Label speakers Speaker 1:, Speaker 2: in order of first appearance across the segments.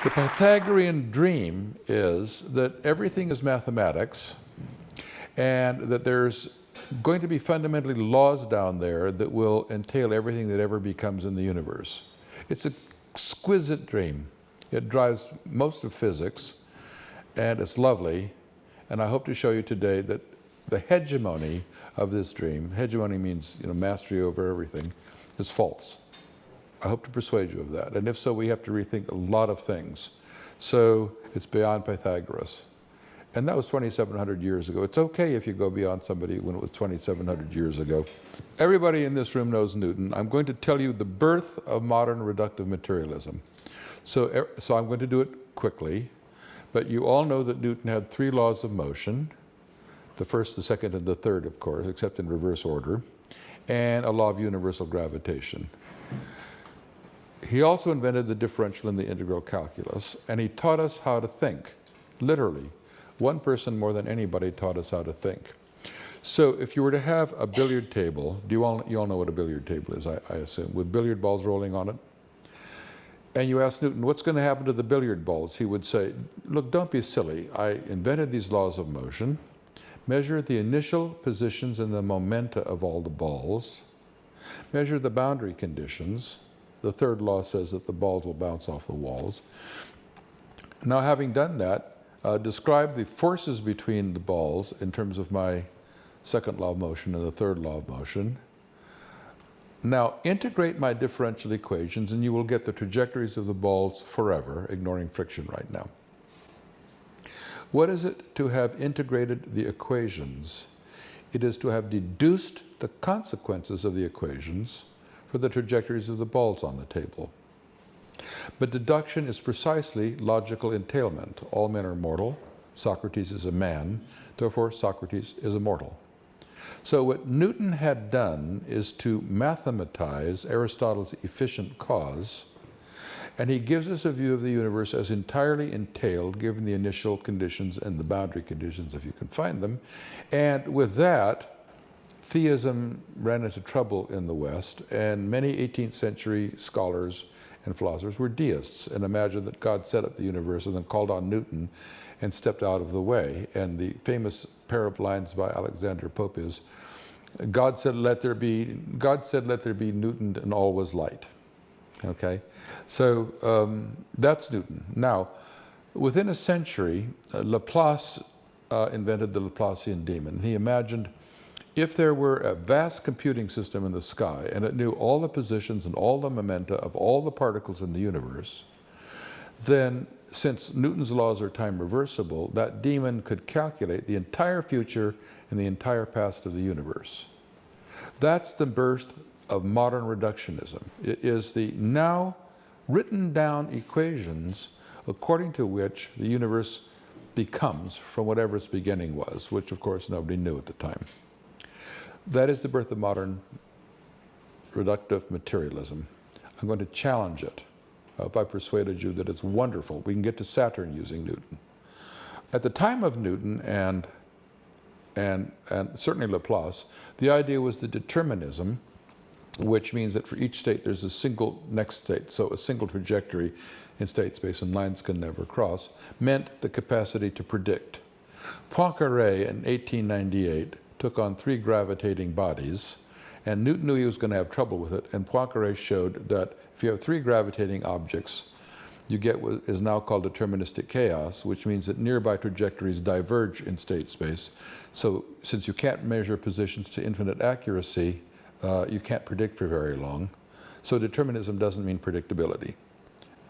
Speaker 1: The Pythagorean dream is that everything is mathematics and that there's going to be fundamentally laws down there that will entail everything that ever becomes in the universe. It's an exquisite dream. It drives most of physics, and it's lovely. And I hope to show you today that the hegemony of this dream, hegemony means mastery over everything, is false. I hope to persuade you of that. And if so, we have to rethink a lot of things. So it's beyond Pythagoras. And that was 2,700 years ago. It's okay if you go beyond somebody when it was 2,700 years ago. Everybody in this room knows Newton. I'm going to tell you the birth of modern reductive materialism. So I'm going to do it quickly. But you all know that Newton had 3 laws of motion. The first, the second, and the third, of course, except in reverse order. And a law of universal gravitation. He also invented the differential and the integral calculus, and he taught us how to think, literally. One person more than anybody taught us how to think. So if you were to have a billiard table, you all know what a billiard table is, I assume, with billiard balls rolling on it? And you ask Newton, what's going to happen to the billiard balls? He would say, look, don't be silly. I invented these laws of motion, measure the initial positions and the momenta of all the balls, measure the boundary conditions. The third law says that the balls will bounce off the walls. Now, having done that, describe the forces between the balls in terms of my second law of motion and the third law of motion. Now, integrate my differential equations and you will get the trajectories of the balls forever, ignoring friction right now. What is it to have integrated the equations? It is to have deduced the consequences of the equations for the trajectories of the balls on the table. But deduction is precisely logical entailment. All men are mortal. Socrates is a man. Therefore, Socrates is immortal. So what Newton had done is to mathematize Aristotle's efficient cause, and he gives us a view of the universe as entirely entailed, given the initial conditions and the boundary conditions, if you can find them. And with that, theism ran into trouble in the West, and many 18th century scholars and philosophers were deists and imagined that God set up the universe and then called on Newton and stepped out of the way. And the famous pair of lines by Alexander Pope is, God said, let there be Newton, and all was light. Okay? So that's Newton. Now, within a century, Laplace invented the Laplacian demon. He imagined if there were a vast computing system in the sky and it knew all the positions and all the momenta of all the particles in the universe, then since Newton's laws are time reversible, that demon could calculate the entire future and the entire past of the universe. That's the birth of modern reductionism. It is the now written down equations according to which the universe becomes from whatever its beginning was, which of course nobody knew at the time. That is the birth of modern reductive materialism. I'm going to challenge it. I hope I persuaded you that it's wonderful. We can get to Saturn using Newton. At the time of Newton and certainly Laplace, the idea was the determinism, which means that for each state there's a single next state, so a single trajectory in state space and lines can never cross, meant the capacity to predict. Poincaré in 1898 took on 3 gravitating bodies, and Newton knew he was going to have trouble with it, and Poincaré showed that if you have 3 gravitating objects, you get what is now called deterministic chaos, which means that nearby trajectories diverge in state space. So since you can't measure positions to infinite accuracy, you can't predict for very long. So determinism doesn't mean predictability.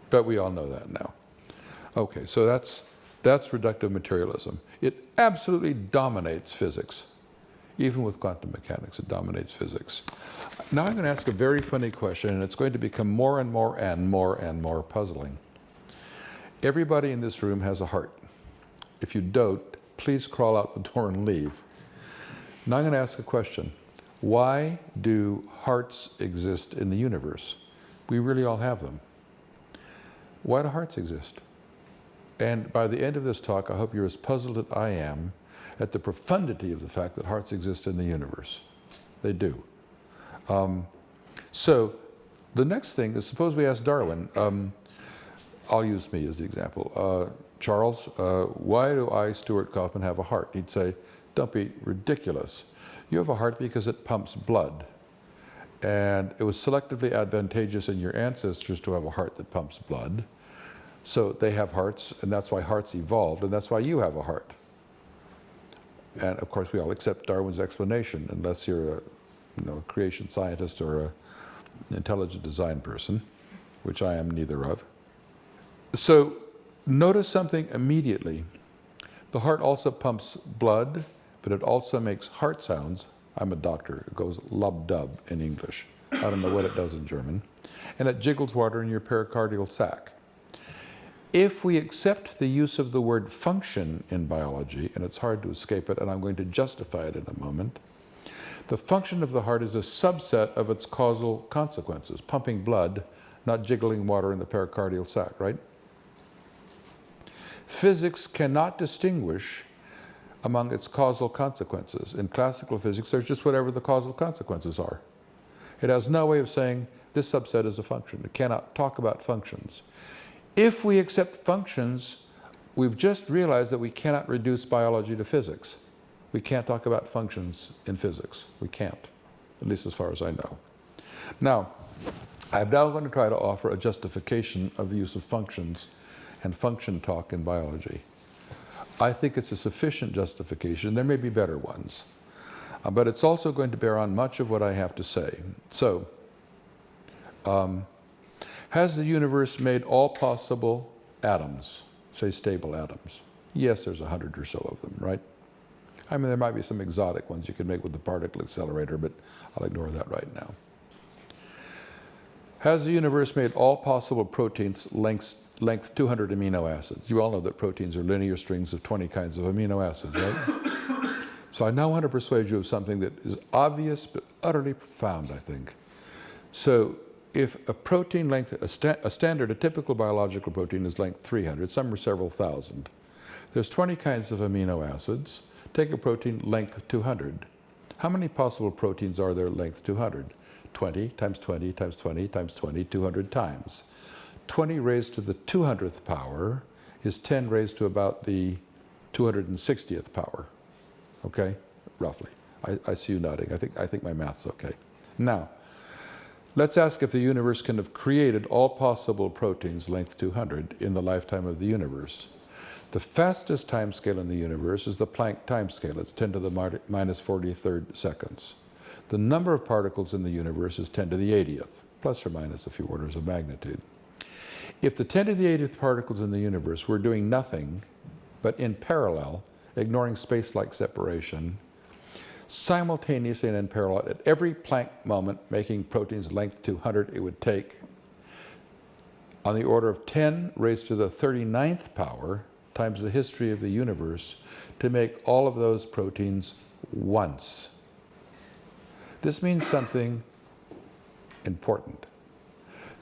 Speaker 1: But we all know that now. Okay, so that's reductive materialism. It absolutely dominates physics. Even with quantum mechanics, it dominates physics. Now I'm going to ask a very funny question, and it's going to become more and more and more and more puzzling. Everybody in this room has a heart. If you don't, please crawl out the door and leave. Now I'm going to ask a question. Why do hearts exist in the universe? We really all have them. Why do hearts exist? And by the end of this talk, I hope you're as puzzled as I am at the profundity of the fact that hearts exist in the universe. They do. So the next thing is, suppose we ask Darwin, I'll use me as the example. Charles, why do I, Stuart Kauffman, have a heart? He'd say, don't be ridiculous. You have a heart because it pumps blood. And it was selectively advantageous in your ancestors to have a heart that pumps blood. So they have hearts, and that's why hearts evolved, and that's why you have a heart. And of course, we all accept Darwin's explanation, unless you're a creation scientist or an intelligent design person, which I am neither of. So notice something immediately. The heart also pumps blood, but it also makes heart sounds. I'm a doctor. It goes lub-dub in English. I don't know what it does in German. And it jiggles water in your pericardial sac. If we accept the use of the word function in biology, and it's hard to escape it, and I'm going to justify it in a moment, the function of the heart is a subset of its causal consequences, pumping blood, not jiggling water in the pericardial sac, right? Physics cannot distinguish among its causal consequences. In classical physics, there's just whatever the causal consequences are. It has no way of saying this subset is a function. It cannot talk about functions. If we accept functions, we've just realized that we cannot reduce biology to physics. We can't talk about functions in physics. We can't, at least as far as I know. Now, I'm now going to try to offer a justification of the use of functions and function talk in biology. I think it's a sufficient justification. There may be better ones. But it's also going to bear on much of what I have to say. So, has the universe made all possible atoms, say stable atoms? Yes, there's 100 or so of them, right? I mean, there might be some exotic ones you could make with the particle accelerator, but I'll ignore that right now. Has the universe made all possible proteins length 200 amino acids? You all know that proteins are linear strings of 20 kinds of amino acids, right? So I now want to persuade you of something that is obvious but utterly profound, I think. So if a protein length, a typical biological protein is length 300, some are several thousand. There's 20 kinds of amino acids. Take a protein length 200. How many possible proteins are there length 200? 20 times 20 times 20 times 20, 200 times. 20 raised to the 200th power is 10 raised to about the 260th power. Okay, roughly. I see you nodding. I think my math's okay. Now, let's ask if the universe can have created all possible proteins length 200 in the lifetime of the universe. The fastest time scale in the universe is the Planck time scale. It's 10 to the minus 43rd seconds. The number of particles in the universe is 10 to the 80th, plus or minus a few orders of magnitude. If the 10 to the 80th particles in the universe were doing nothing, but in parallel, ignoring space-like separation, simultaneously and in parallel, at every Planck moment, making proteins length 200, it would take on the order of 10 raised to the 39th power times the history of the universe to make all of those proteins once. This means something important.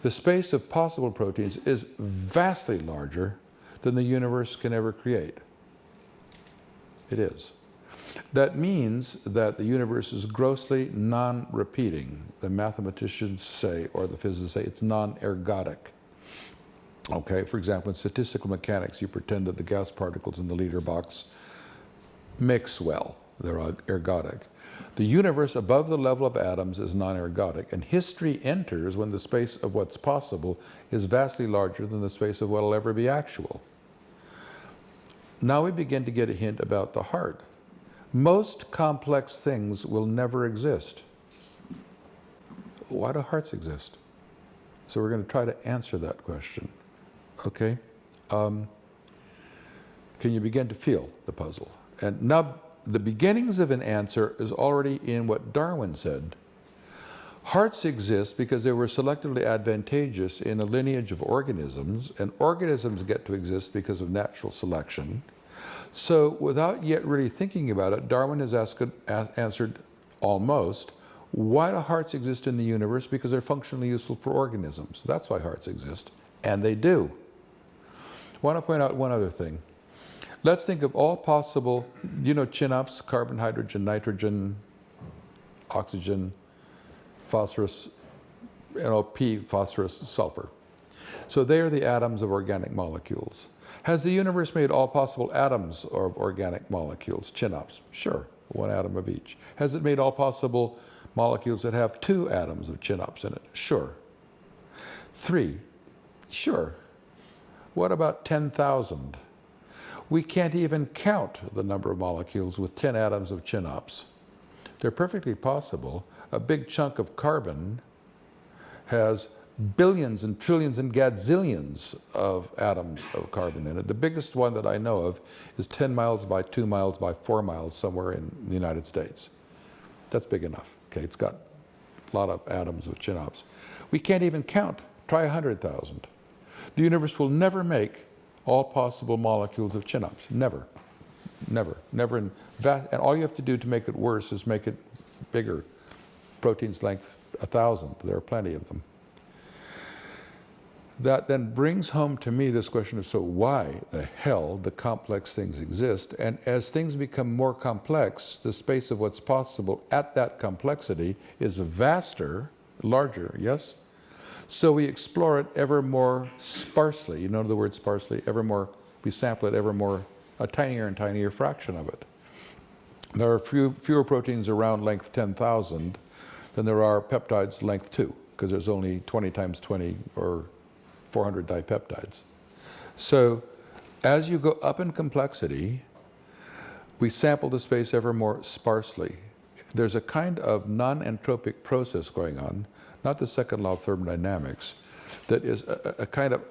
Speaker 1: The space of possible proteins is vastly larger than the universe can ever create. It is. That means that the universe is grossly non-repeating. The mathematicians say, or the physicists say, it's non-ergodic. Okay, for example, in statistical mechanics, you pretend that the gas particles in the liter box mix well. They're ergodic. The universe above the level of atoms is non-ergodic, and history enters when the space of what's possible is vastly larger than the space of what will ever be actual. Now we begin to get a hint about the heart. Most complex things will never exist. Why do hearts exist? So we're going to try to answer that question. Okay? Can you begin to feel the puzzle? And now the beginnings of an answer is already in what Darwin said. Hearts exist because they were selectively advantageous in a lineage of organisms, and organisms get to exist because of natural selection. So without yet really thinking about it, Darwin has answered almost, why do hearts exist in the universe? Because they're functionally useful for organisms. That's why hearts exist, and they do. I want to point out one other thing. Let's think of all possible, chin-ups, carbon, hydrogen, nitrogen, oxygen, phosphorus, P, phosphorus, sulfur. So they are the atoms of organic molecules. Has the universe made all possible atoms of organic molecules, chin-ups? Sure, one atom of each. Has it made all possible molecules that have 2 atoms of chin-ups in it? Sure. 3? Sure. What about 10,000? We can't even count the number of molecules with 10 atoms of chin-ups. They're perfectly possible. A big chunk of carbon has billions and trillions and gazillions of atoms of carbon in it. The biggest one that I know of is 10 miles by 2 miles by 4 miles somewhere in the United States. That's big enough. Okay, it's got a lot of atoms of chin-ups. We can't even count. Try 100,000. The universe will never make all possible molecules of chin-ups. Never. Never. Never. And all you have to do to make it worse is make it bigger. Protein's length 1,000. There are plenty of them. That then brings home to me this question of, so why the hell do complex things exist? And as things become more complex, the space of what's possible at that complexity is vaster, larger, yes? So we explore it ever more sparsely. You know the word sparsely? Ever more, we sample it ever more, a tinier and tinier fraction of it. There are fewer proteins around length 10,000 than there are peptides length 2, because there's only 20 times 20 or 400 dipeptides. So as you go up in complexity, we sample the space ever more sparsely. There's a kind of non-entropic process going on, not the second law of thermodynamics, that is a kind of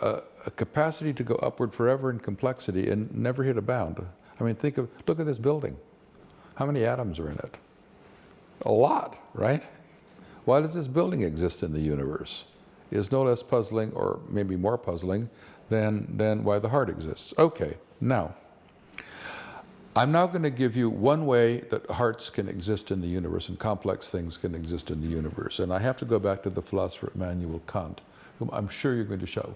Speaker 1: a capacity to go upward forever in complexity and never hit a bound. I mean, look at this building. How many atoms are in it? A lot, right? Why does this building exist in the universe? Is no less puzzling, or maybe more puzzling, than why the heart exists. Okay, now, I'm now going to give you one way that hearts can exist in the universe and complex things can exist in the universe. And I have to go back to the philosopher Immanuel Kant, whom I'm sure you're going to show.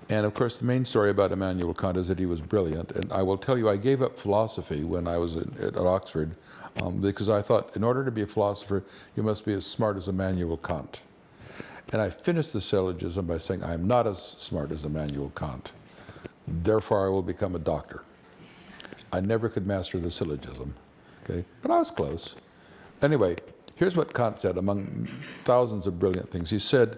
Speaker 1: And of course, the main story about Immanuel Kant is that he was brilliant. And I will tell you, I gave up philosophy when I was at Oxford because I thought in order to be a philosopher, you must be as smart as Immanuel Kant. And I finished the syllogism by saying, I am not as smart as Immanuel Kant. Therefore, I will become a doctor. I never could master the syllogism, okay? But I was close. Anyway, here's what Kant said among thousands of brilliant things. He said,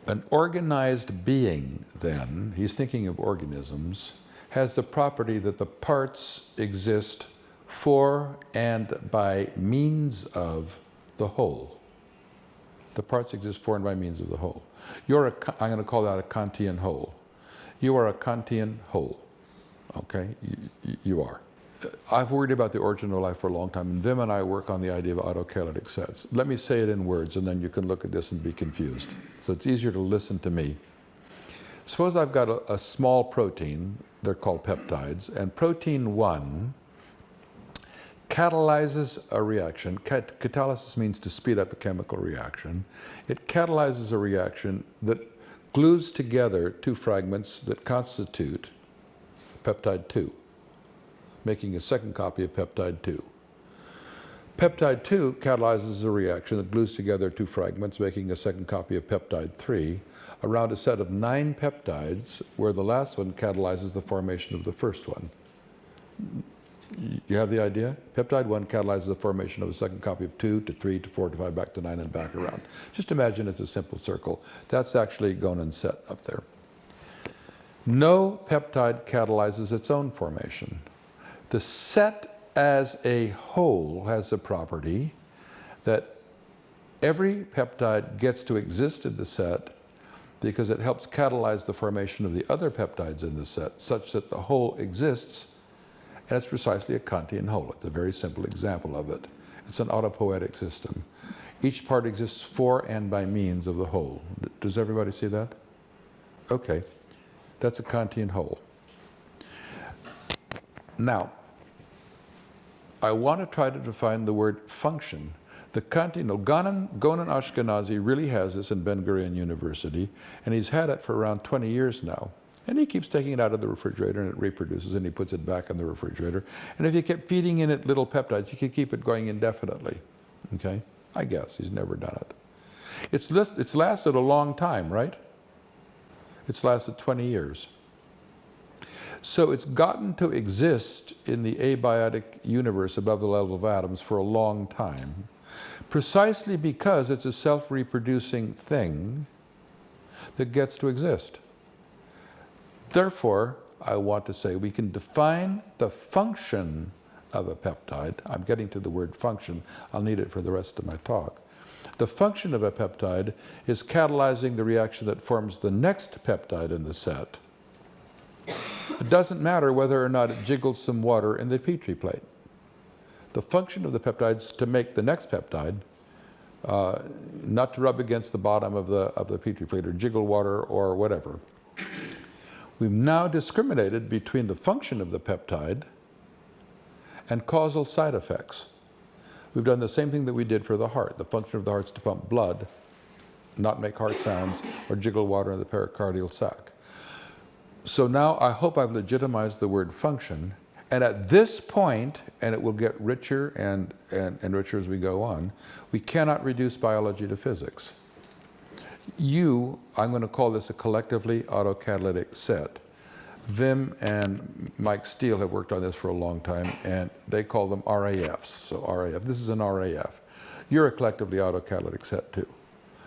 Speaker 1: an organized being, then, he's thinking of organisms, has the property that the parts exist for and by means of the whole. The parts exist for and by means of the whole. I'm going to call that a Kantian whole. You are a Kantian whole, okay? You are. I've worried about the origin of life for a long time, and Wim and I work on the idea of autokalatic sets. Let me say it in words, and then you can look at this and be confused. So it's easier to listen to me. Suppose I've got a small protein, they're called peptides, and protein 1 catalyzes a reaction. Catalysis means to speed up a chemical reaction. It catalyzes a reaction that glues together 2 fragments that constitute peptide 2, making a second copy of peptide 2. Peptide 2 catalyzes a reaction that glues together 2 fragments, making a second copy of peptide 3, around a set of 9 peptides, where the last one catalyzes the formation of the first one. You have the idea? Peptide 1 catalyzes the formation of a second copy of 2 to 3 to 4 to 5, back to 9 and back around. Just imagine it's a simple circle. That's actually Gonen's set up there. No peptide catalyzes its own formation. The set as a whole has the property that every peptide gets to exist in the set because it helps catalyze the formation of the other peptides in the set, such that the whole exists. And it's precisely a Kantian whole. It's a very simple example of it. It's an autopoietic system. Each part exists for and by means of the whole. Does everybody see that? Okay. That's a Kantian whole. Now, I want to try to define the word function. The Kantian, Gonen Ashkenazi really has this in Ben Gurion University, and he's had it for around 20 years now. And he keeps taking it out of the refrigerator and it reproduces and he puts it back in the refrigerator. And if you kept feeding in it little peptides, you could keep it going indefinitely. Okay? I guess. He's never done it. It's lasted a long time, right? It's lasted 20 years. So it's gotten to exist in the abiotic universe above the level of atoms for a long time, precisely because it's a self-reproducing thing that gets to exist. Therefore, I want to say we can define the function of a peptide. I'm getting to the word function. I'll need it for the rest of my talk. The function of a peptide is catalyzing the reaction that forms the next peptide in the set. It doesn't matter whether or not it jiggles some water in the Petri plate. The function of the peptide is to make the next peptide, not to rub against the bottom of the Petri plate or jiggle water or whatever. We've now discriminated between the function of the peptide and causal side effects. We've done the same thing that we did for the heart. The function of the heart is to pump blood, not make heart sounds or jiggle water in the pericardial sac. So now I hope I've legitimized the word function, and at this point, and it will get richer and richer as we go on, we cannot reduce biology to physics. I'm going to call this a collectively autocatalytic set. Wim and Mike Steele have worked on this for a long time, and they call them RAFs. So RAF, this is an RAF. You're a collectively autocatalytic set too.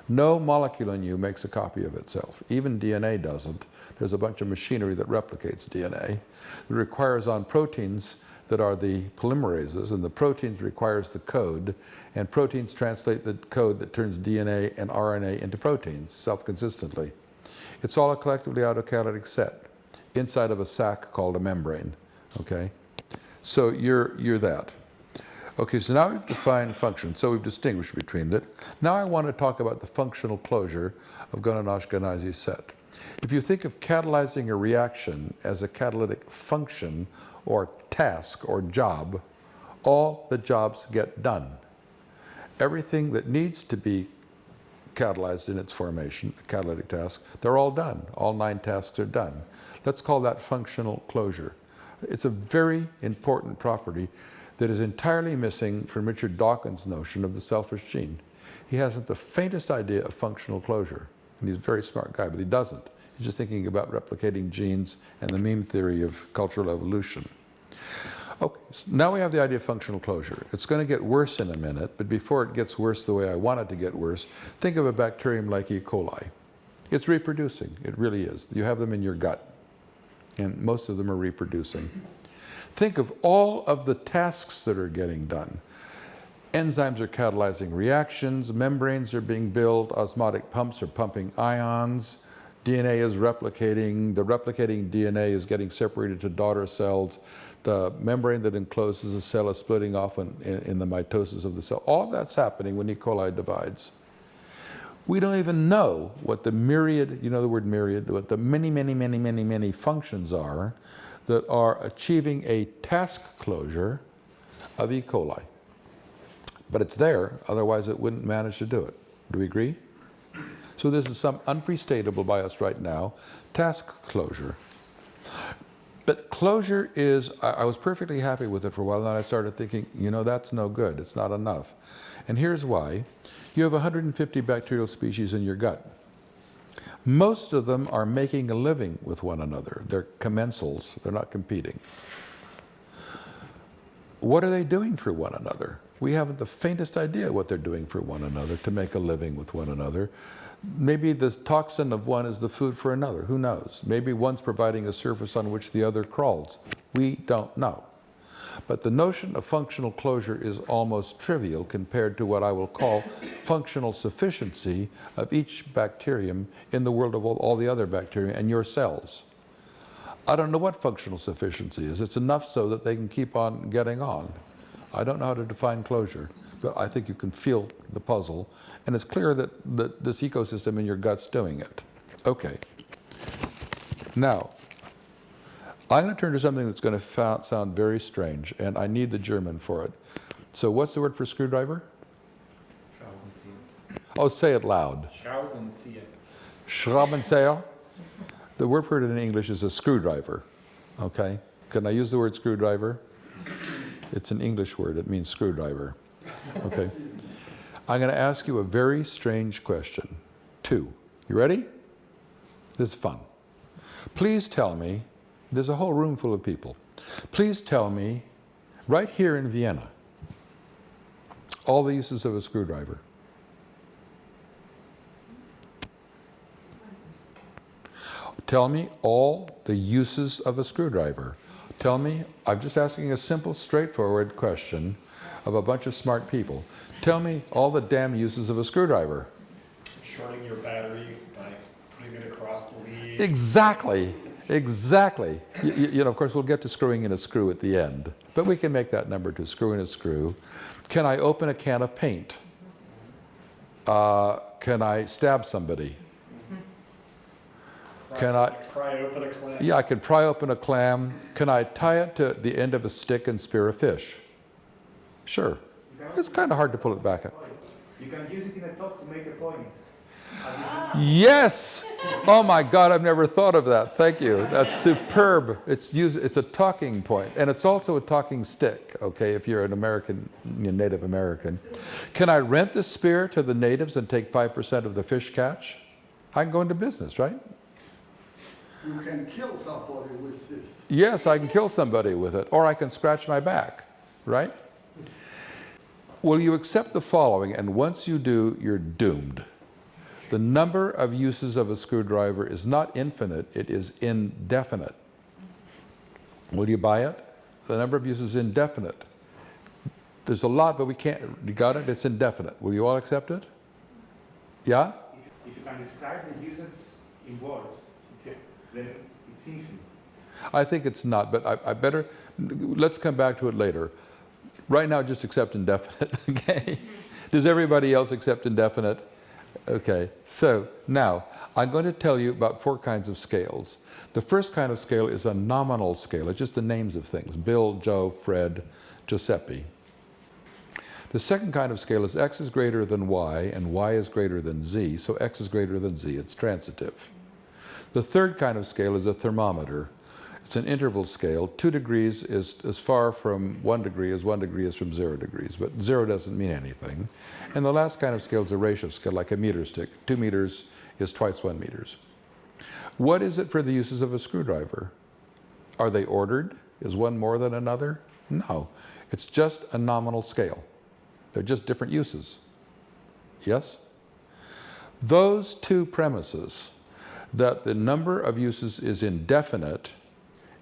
Speaker 1: No molecule in you makes a copy of itself. Even DNA doesn't. There's a bunch of machinery that replicates DNA. It requires on proteins that are the polymerases, and the proteins requires the code, and proteins translate the code that turns DNA and RNA into proteins self-consistently. It's all a collectively autocatalytic set inside of a sac called a membrane, okay? So you're that. Okay, so now we've defined function, so we've distinguished between that. Now I want to talk about the functional closure of Gunnar-Ashkenazi's set. If you think of catalyzing a reaction as a catalytic function or task or job, all the jobs get done. Everything that needs to be catalyzed in its formation, a catalytic task, they're all done. All 9 tasks are done. Let's call that functional closure. It's a very important property that is entirely missing from Richard Dawkins' notion of the selfish gene. He hasn't the faintest idea of functional closure. And he's a very smart guy, but he doesn't. He's just thinking about replicating genes and the meme theory of cultural evolution. Okay, so now we have the idea of functional closure. It's going to get worse in a minute, but before it gets worse the way I want it to get worse, think of a bacterium like E. coli. It's reproducing. It really is. You have them in your gut, and most of them are reproducing. Think of all of the tasks that are getting done. Enzymes are catalyzing reactions, membranes are being built, osmotic pumps are pumping ions, DNA is replicating, the replicating DNA is getting separated to daughter cells, the membrane that encloses a cell is splitting off in the mitosis of the cell. All of that's happening when E. coli divides. We don't even know what the myriad, you know the word myriad, what the many functions are that are achieving a task closure of E. coli. But it's there, otherwise it wouldn't manage to do it. Do we agree? So this is some unprestatable by us right now, task closure. But closure is, I was perfectly happy with it for a while, and then I started thinking, you know, that's no good, it's not enough. And here's why. You have 150 bacterial species in your gut. Most of them are making a living with one another. They're commensals, they're not competing. What are they doing for one another? We haven't the faintest idea what they're doing for one another to make a living with one another. Maybe the toxin of one is the food for another, who knows? Maybe one's providing a surface on which the other crawls. We don't know. But the notion of functional closure is almost trivial compared to what I will call functional sufficiency of each bacterium in the world of all the other bacteria and your cells. I don't know what functional sufficiency is. It's enough so that they can keep on getting on. I don't know how to define closure, but I think you can feel the puzzle. And it's clear that this ecosystem in your gut's doing it. Okay. Now, I'm going to turn to something that's going to sound very strange, and I need the German for it. So what's the word for screwdriver?
Speaker 2: Schraubenzieher.
Speaker 1: Oh, say it loud.
Speaker 2: Schraubenzieher.
Speaker 1: Schraubenzieher? The word for it in English is a screwdriver. Okay? Can I use the word screwdriver? It's an English word. It means screwdriver. Okay? I'm going to ask you a very strange question. 2. You ready? This is fun. Please tell me, there's a whole room full of people. Please tell me, right here in Vienna, all the uses of a screwdriver. Tell me all the uses of a screwdriver. Tell me, I'm just asking a simple, straightforward question of a bunch of smart people. Tell me all the damn uses of a screwdriver.
Speaker 2: Shorting your battery by putting it across the lead.
Speaker 1: Exactly, exactly. You know, of course, we'll get to screwing in a screw at the end, but we can make that number too, screw in a screw. Can I open a can of paint? Can I stab somebody? Can I
Speaker 2: pry open a clam?
Speaker 1: Yeah, I can pry open a clam. Can I tie it to the end of a stick and spear a fish? Sure. It's kind of hard to pull it back up.
Speaker 3: You can use it in a talk to make a point.
Speaker 1: Yes! Oh my God, I've never thought of that. Thank you. That's superb. It's a talking point, and it's also a talking stick, okay, if you're an American, Native American. Can I rent the spear to the natives and take 5% of the fish catch? I can go into business, right?
Speaker 4: You can kill somebody with this.
Speaker 1: Yes, I can kill somebody with it, or I can scratch my back, right? Will you accept the following, and once you do, you're doomed. The number of uses of a screwdriver is not infinite, it is indefinite. Will you buy it? The number of uses is indefinite. There's a lot, but we can't, you got it? It's indefinite. Will you all accept it? Yeah?
Speaker 3: If you can describe the uses in words, then it's infinite.
Speaker 1: I think it's not, but I better, let's come back to it later. Right now, just accept indefinite, okay? Does everybody else accept indefinite? Okay, so now, I'm going to tell you about 4 kinds of scales. The first kind of scale is a nominal scale. It's just the names of things. Bill, Joe, Fred, Giuseppe. The second kind of scale is x is greater than y, and y is greater than z, so x is greater than z. It's transitive. The third kind of scale is a thermometer. It's an interval scale. 2 degrees is as far from 1 degree as 1 degree is from 0 degrees, but 0 doesn't mean anything. And the last kind of scale is a ratio scale, like a meter stick. 2 meters is twice 1 meters. What is it for the uses of a screwdriver? Are they ordered? Is one more than another? No. It's just a nominal scale. They're just different uses. Yes? Those 2 premises, that the number of uses is indefinite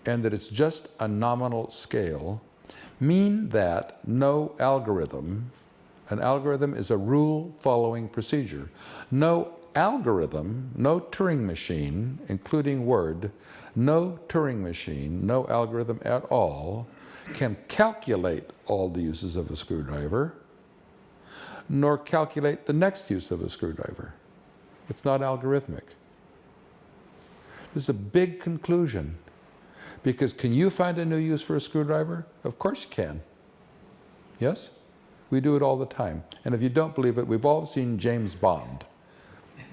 Speaker 1: and that it's just a nominal scale, mean that no algorithm, an algorithm is a rule-following procedure, no algorithm, no Turing machine, including Word, no Turing machine, no algorithm at all, can calculate all the uses of a screwdriver, nor calculate the next use of a screwdriver. It's not algorithmic. This is a big conclusion, because can you find a new use for a screwdriver? Of course you can. Yes? We do it all the time. And if you don't believe it, we've all seen James Bond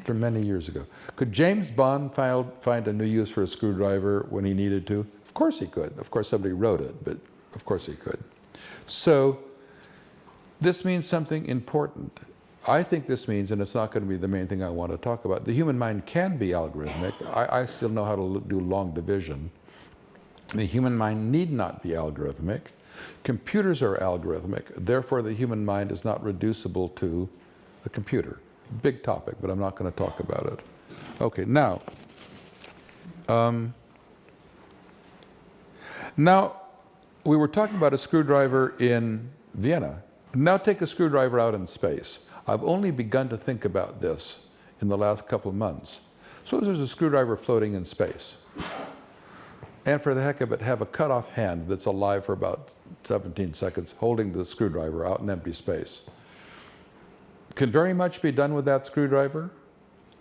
Speaker 1: from many years ago. Could James Bond find a new use for a screwdriver when he needed to? Of course he could. Of course somebody wrote it, but of course he could. So this means something important. I think this means, and it's not going to be the main thing I want to talk about, the human mind can be algorithmic. I still know how to do long division. The human mind need not be algorithmic. Computers are algorithmic. Therefore, the human mind is not reducible to a computer. Big topic, but I'm not going to talk about it. Okay, now, we were talking about a screwdriver in Vienna. Now take a screwdriver out in space. I've only begun to think about this in the last couple of months. Suppose there's a screwdriver floating in space, and for the heck of it, have a cut-off hand that's alive for about 17 seconds, holding the screwdriver out in empty space. Can very much be done with that screwdriver?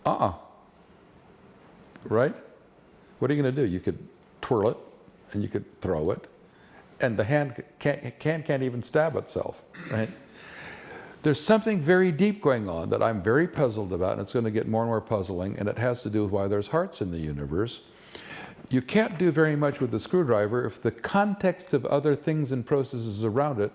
Speaker 1: Right? What are you going to do? You could twirl it, and you could throw it, and the hand can't even stab itself, right? There's something very deep going on that I'm very puzzled about, and it's going to get more and more puzzling, and it has to do with why there's hearts in the universe. You can't do very much with the screwdriver if the context of other things and processes around it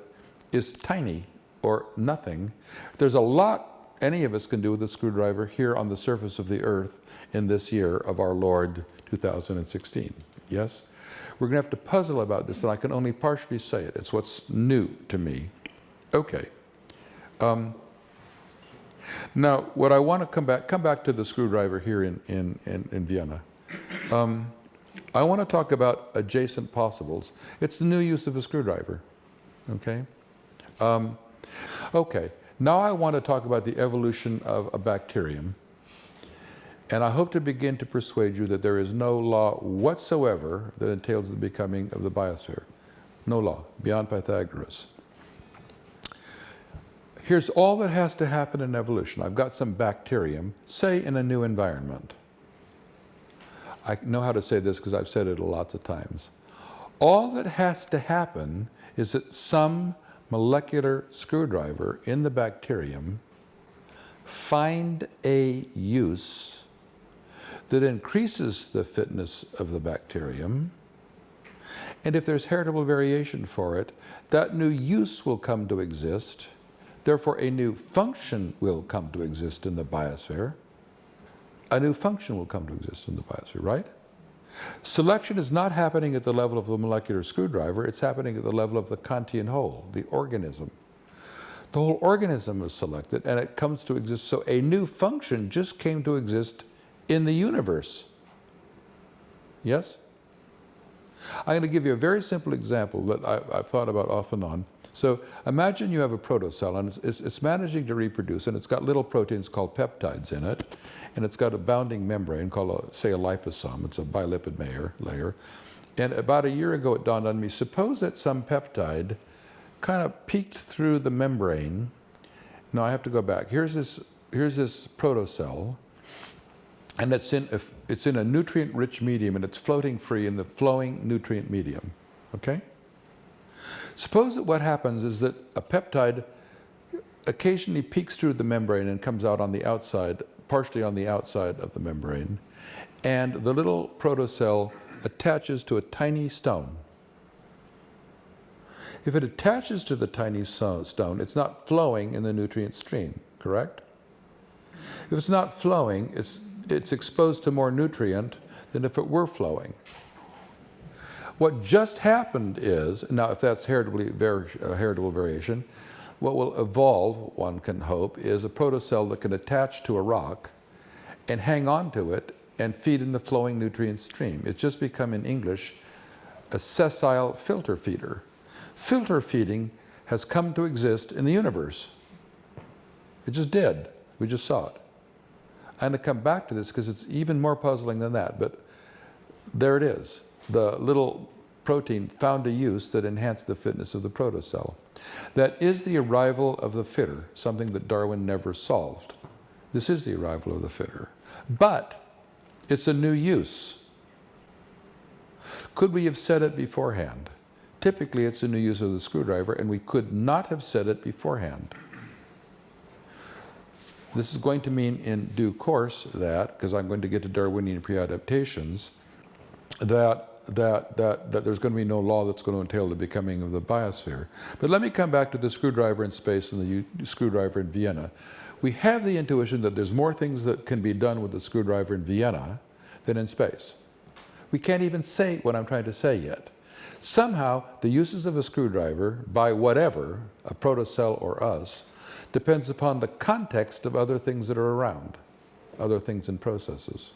Speaker 1: is tiny or nothing. There's a lot any of us can do with a screwdriver here on the surface of the earth in this year of our Lord 2016. Yes? We're going to have to puzzle about this, and I can only partially say it. It's what's new to me. Okay. Now, what I want to come back to the screwdriver here in Vienna. I want to talk about adjacent possibles. It's the new use of a screwdriver. Okay? Okay. Now I want to talk about the evolution of a bacterium. And I hope to begin to persuade you that there is no law whatsoever that entails the becoming of the biosphere. No law, beyond Pythagoras. Here's all that has to happen in evolution. I've got some bacterium, say in a new environment. I know how to say this because I've said it lots of times. All that has to happen is that some molecular screwdriver in the bacterium find a use that increases the fitness of the bacterium, and if there's heritable variation for it, that new use will come to exist. Therefore, a new function will come to exist in the biosphere. A new function will come to exist in the biosphere, right? Selection is not happening at the level of the molecular screwdriver, it's happening at the level of the Kantian whole, the organism. The whole organism is selected and it comes to exist. So a new function just came to exist in the universe. Yes? I'm going to give you a very simple example that I've thought about off and on. So imagine you have a protocell and it's managing to reproduce, and it's got little proteins called peptides in it, and it's got a bounding membrane called, say, a liposome. It's a bilipid layer. And about a year ago it dawned on me, suppose that some peptide kind of peeked through the membrane. Now I have to go back. Here's this protocell, and it's in a nutrient-rich medium, and it's floating free in the flowing nutrient medium. Okay? Suppose that what happens is that a peptide occasionally peeks through the membrane and comes out on the outside, partially on the outside of the membrane, and the little protocell attaches to a tiny stone. If it attaches to the tiny stone, it's not flowing in the nutrient stream, correct? If it's not flowing, it's exposed to more nutrient than if it were flowing. What just happened is, now if that's heritable variation, what will evolve, one can hope, is a protocell that can attach to a rock and hang on to it and feed in the flowing nutrient stream. It's just become, in English, a sessile filter feeder. Filter feeding has come to exist in the universe. It just did. We just saw it. I'm going to come back to this because it's even more puzzling than that, but there it is. The little protein found a use that enhanced the fitness of the protocell. That is the arrival of the fitter, something that Darwin never solved. This is the arrival of the fitter. But it's a new use. Could we have said it beforehand? Typically, it's a new use of the screwdriver, and we could not have said it beforehand. This is going to mean in due course that, because I'm going to get to Darwinian pre-adaptations, that there's going to be no law that's going to entail the becoming of the biosphere. But let me come back to the screwdriver in space and the screwdriver in Vienna. We have the intuition that there's more things that can be done with the screwdriver in Vienna than in space. We can't even say what I'm trying to say yet. Somehow, the uses of a screwdriver, by whatever, a protocell or us, depends upon the context of other things that are around, other things and processes.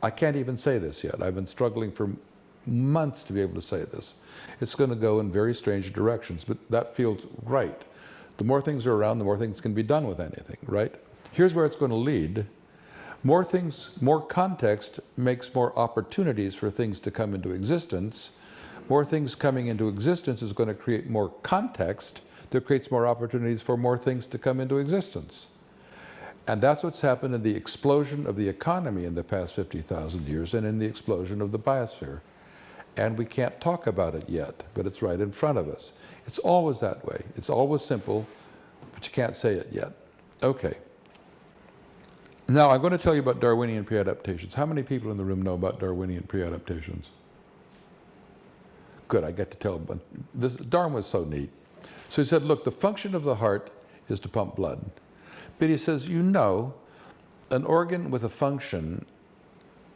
Speaker 1: I can't even say this yet. I've been struggling for months to be able to say this. It's going to go in very strange directions, but that feels right. The more things are around, the more things can be done with anything, right? Here's where it's going to lead. More things, more context makes more opportunities for things to come into existence. More things coming into existence is going to create more context that creates more opportunities for more things to come into existence. And that's what's happened in the explosion of the economy in the past 50,000 years and in the explosion of the biosphere. And we can't talk about it yet, but it's right in front of us. It's always that way. It's always simple, but you can't say it yet. Okay. Now I'm going to tell you about Darwinian pre-adaptations. How many people in the room know about Darwinian pre-adaptations? Good, I get to tell them. Darwin was so neat. So he said, look, the function of the heart is to pump blood. But he says, you know, an organ with a function,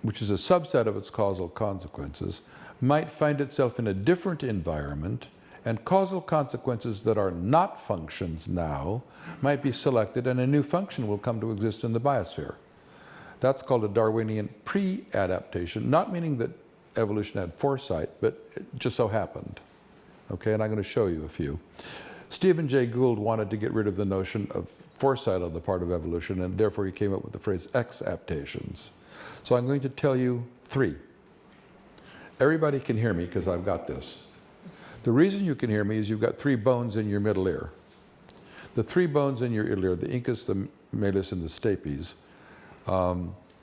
Speaker 1: which is a subset of its causal consequences, might find itself in a different environment, and causal consequences that are not functions now might be selected, and a new function will come to exist in the biosphere. That's called a Darwinian pre-adaptation, not meaning that evolution had foresight, but it just so happened. Okay, and I'm going to show you a few. Stephen Jay Gould wanted to get rid of the notion of foresight on the part of evolution, and therefore he came up with the phrase exaptations. So I'm going to tell you 3. Everybody can hear me because I've got this. The reason you can hear me is you've got 3 bones in your middle ear. The 3 bones in your middle ear, the incus, the malleus, and the stapes,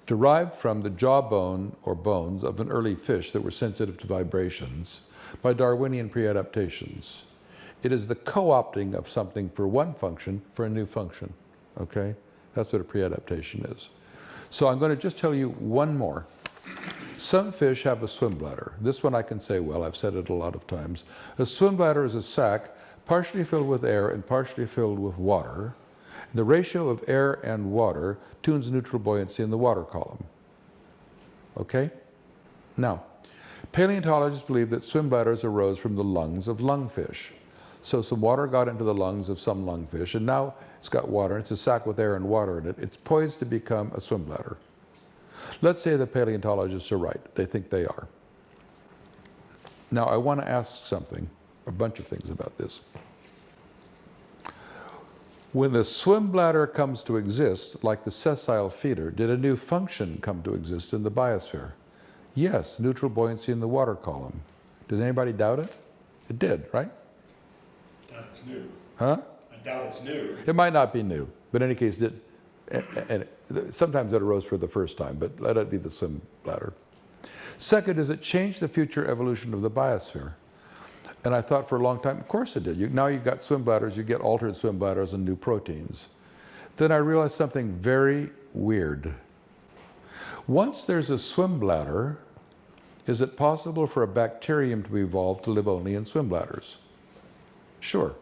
Speaker 1: derived from the jawbone or bones of an early fish that were sensitive to vibrations by Darwinian pre-adaptations. It is the co-opting of something for one function for a new function, okay? That's what a pre-adaptation is. So I'm going to just tell you one more. Some fish have a swim bladder. This one I can say well, I've said it a lot of times. A swim bladder is a sac partially filled with air and partially filled with water. The ratio of air and water tunes neutral buoyancy in the water column. Okay? Now, paleontologists believe that swim bladders arose from the lungs of lungfish. So some water got into the lungs of some lungfish, and now it's got water. It's a sac with air and water in it. It's poised to become a swim bladder. Let's say the paleontologists are right. They think they are. Now, I want to ask something, a bunch of things about this. When the swim bladder comes to exist, like the sessile feeder, did a new function come to exist in the biosphere? Yes, neutral buoyancy in the water column. Does anybody doubt it? It did, right?
Speaker 2: I doubt it's new.
Speaker 1: Huh?
Speaker 2: I doubt it's new.
Speaker 1: It might not be new, but in any case, sometimes it arose for the first time, but let it be the swim bladder. Second, does it change the future evolution of the biosphere? And I thought for a long time, of course it did. Now you've got swim bladders, you get altered swim bladders and new proteins. Then I realized something very weird. Once there's a swim bladder, is it possible for a bacterium to evolve to live only in swim bladders? Sure.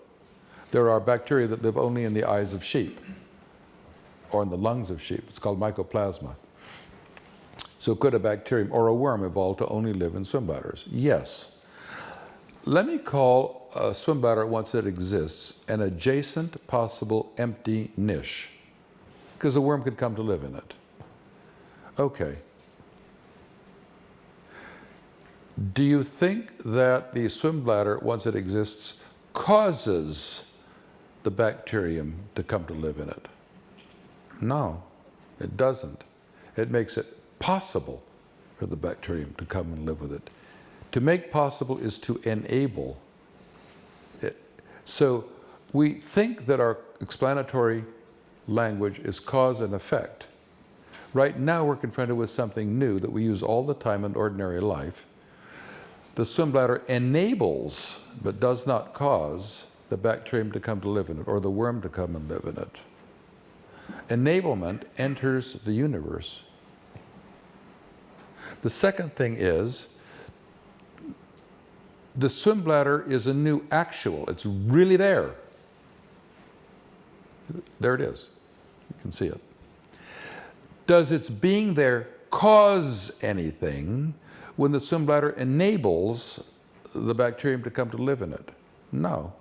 Speaker 1: There are bacteria that live only in the eyes of sheep or in the lungs of sheep. It's called mycoplasma. So could a bacterium or a worm evolve to only live in swim bladders? Yes. Let me call a swim bladder, once it exists, an adjacent possible empty niche, because a worm could come to live in it. Okay. Do you think that the swim bladder, once it exists, causes the bacterium to come to live in it? No, it doesn't. It makes it possible for the bacterium to come and live with it. To make possible is to enable it. So we think that our explanatory language is cause and effect. Right now we're confronted with something new that we use all the time in ordinary life. The swim bladder enables, but does not cause, the bacterium to come to live in it, or the worm to come and live in it. Enablement enters the universe. The second thing is, the swim bladder is a new actual. It's really there. There it is. You can see it. Does its being there cause anything when the swim bladder enables the bacterium to come to live in it? No.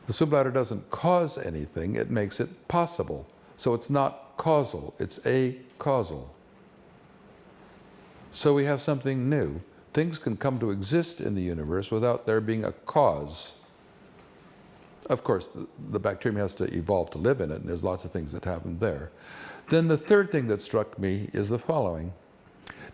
Speaker 1: The swim bladder doesn't cause anything, it makes it possible. So it's not causal, it's acausal. So we have something new. Things can come to exist in the universe without there being a cause. Of course, the bacterium has to evolve to live in it, and there's lots of things that happen there. Then the third thing that struck me is the following.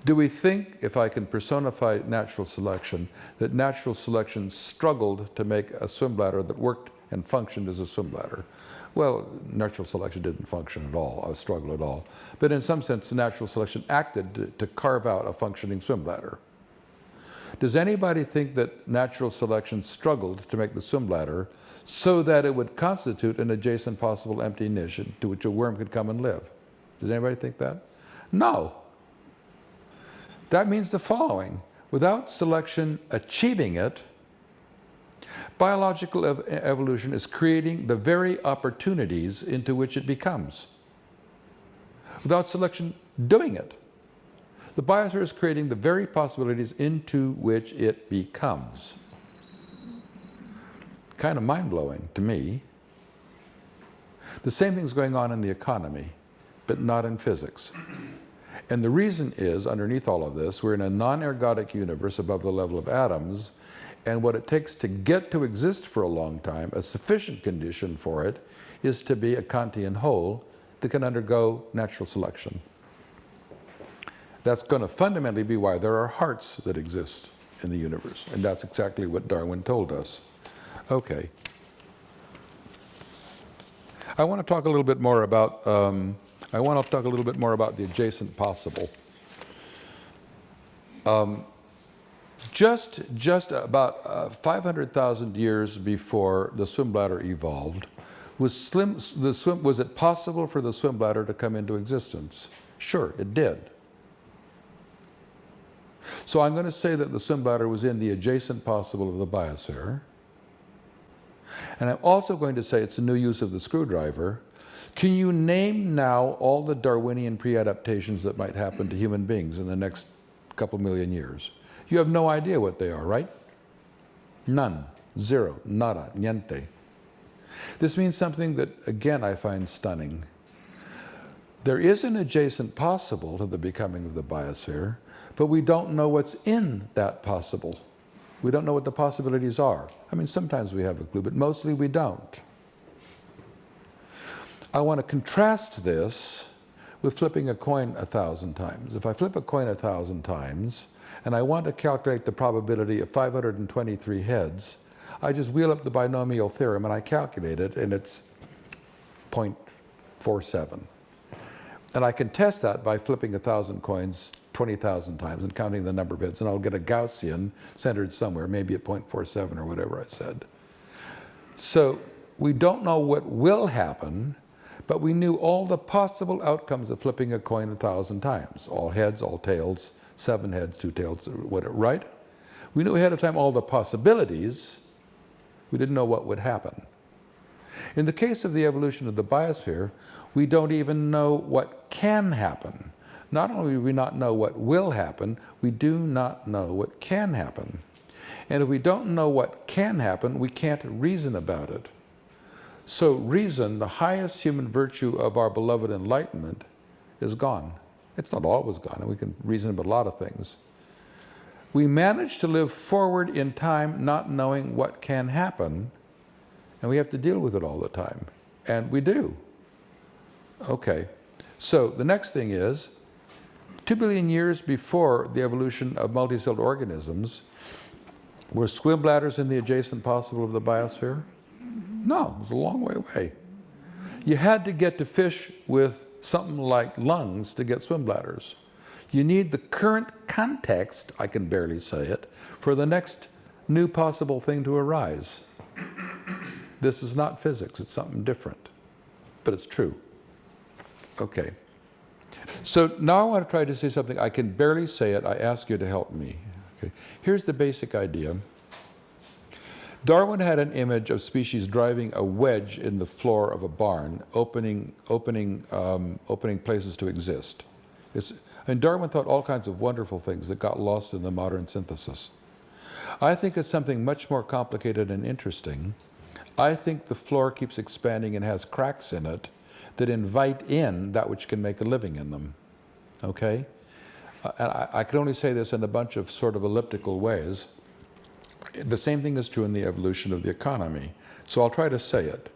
Speaker 1: Do we think, if I can personify natural selection, that natural selection struggled to make a swim bladder that worked and functioned as a swim bladder? Well, natural selection didn't function at all, or struggle at all. But in some sense, natural selection acted to carve out a functioning swim bladder. Does anybody think that natural selection struggled to make the swim bladder so that it would constitute an adjacent possible empty niche into which a worm could come and live? Does anybody think that? No. That means the following. Without selection achieving it, Biological evolution is creating the very opportunities into which it becomes. Without selection doing it. The biosphere is creating the very possibilities into which it becomes. Kind of mind-blowing to me. The same thing's going on in the economy, but not in physics. And the reason is, underneath all of this, we're in a non-ergodic universe above the level of atoms, and what it takes to get to exist for a long time, a sufficient condition for it, is to be a Kantian whole that can undergo natural selection. That's going to fundamentally be why there are hearts that exist in the universe, and that's exactly what Darwin told us. Okay. I want to talk a little bit more about the adjacent possible. Just about 500,000 years before the swim bladder evolved, was it possible for the swim bladder to come into existence? Sure, it did. So I'm going to say that the swim bladder was in the adjacent possible of the biosphere. And I'm also going to say it's a new use of the screwdriver. Can you name now all the Darwinian pre-adaptations that might happen to human beings in the next couple million years? You have no idea what they are, right? None. Zero. Nada. Niente. This means something that, again, I find stunning. There is an adjacent possible to the becoming of the biosphere, but we don't know what's in that possible. We don't know what the possibilities are. I mean, sometimes we have a clue, but mostly we don't. I want to contrast this with flipping a coin 1,000 times. If I flip a coin 1,000 times, and I want to calculate the probability of 523 heads, I just wheel up the binomial theorem and I calculate it, and it's 0.47. And I can test that by flipping 1,000 coins 20,000 times and counting the number of heads, and I'll get a Gaussian centered somewhere, maybe at 0.47 or whatever I said. So we don't know what will happen, but we knew all the possible outcomes of flipping a coin 1,000 times. All heads, all tails, 7 heads, 2 tails, whatever, right? We knew ahead of time all the possibilities. We didn't know what would happen. In the case of the evolution of the biosphere, we don't even know what can happen. Not only do we not know what will happen, we do not know what can happen. And if we don't know what can happen, we can't reason about it. So reason, the highest human virtue of our beloved enlightenment, is gone. It's not always gone, and we can reason about a lot of things. We manage to live forward in time not knowing what can happen, and we have to deal with it all the time. And we do. Okay, so the next thing is, 2 billion years before the evolution of multicelled organisms, were swim bladders in the adjacent possible of the biosphere? No, it was a long way away. You had to get to fish with something like lungs to get swim bladders. You need the current context, I can barely say it, for the next new possible thing to arise. This is not physics, it's something different, but it's true. Okay. So now I want to try to say something. I can barely say it. I ask you to help me. Okay. Here's the basic idea. Darwin had an image of species driving a wedge in the floor of a barn, opening places to exist. And Darwin thought all kinds of wonderful things that got lost in the modern synthesis. I think it's something much more complicated and interesting. I think the floor keeps expanding and has cracks in it that invite in that which can make a living in them, okay? And I can only say this in a bunch of sort of elliptical ways. The same thing is true in the evolution of the economy. So I'll try to say it.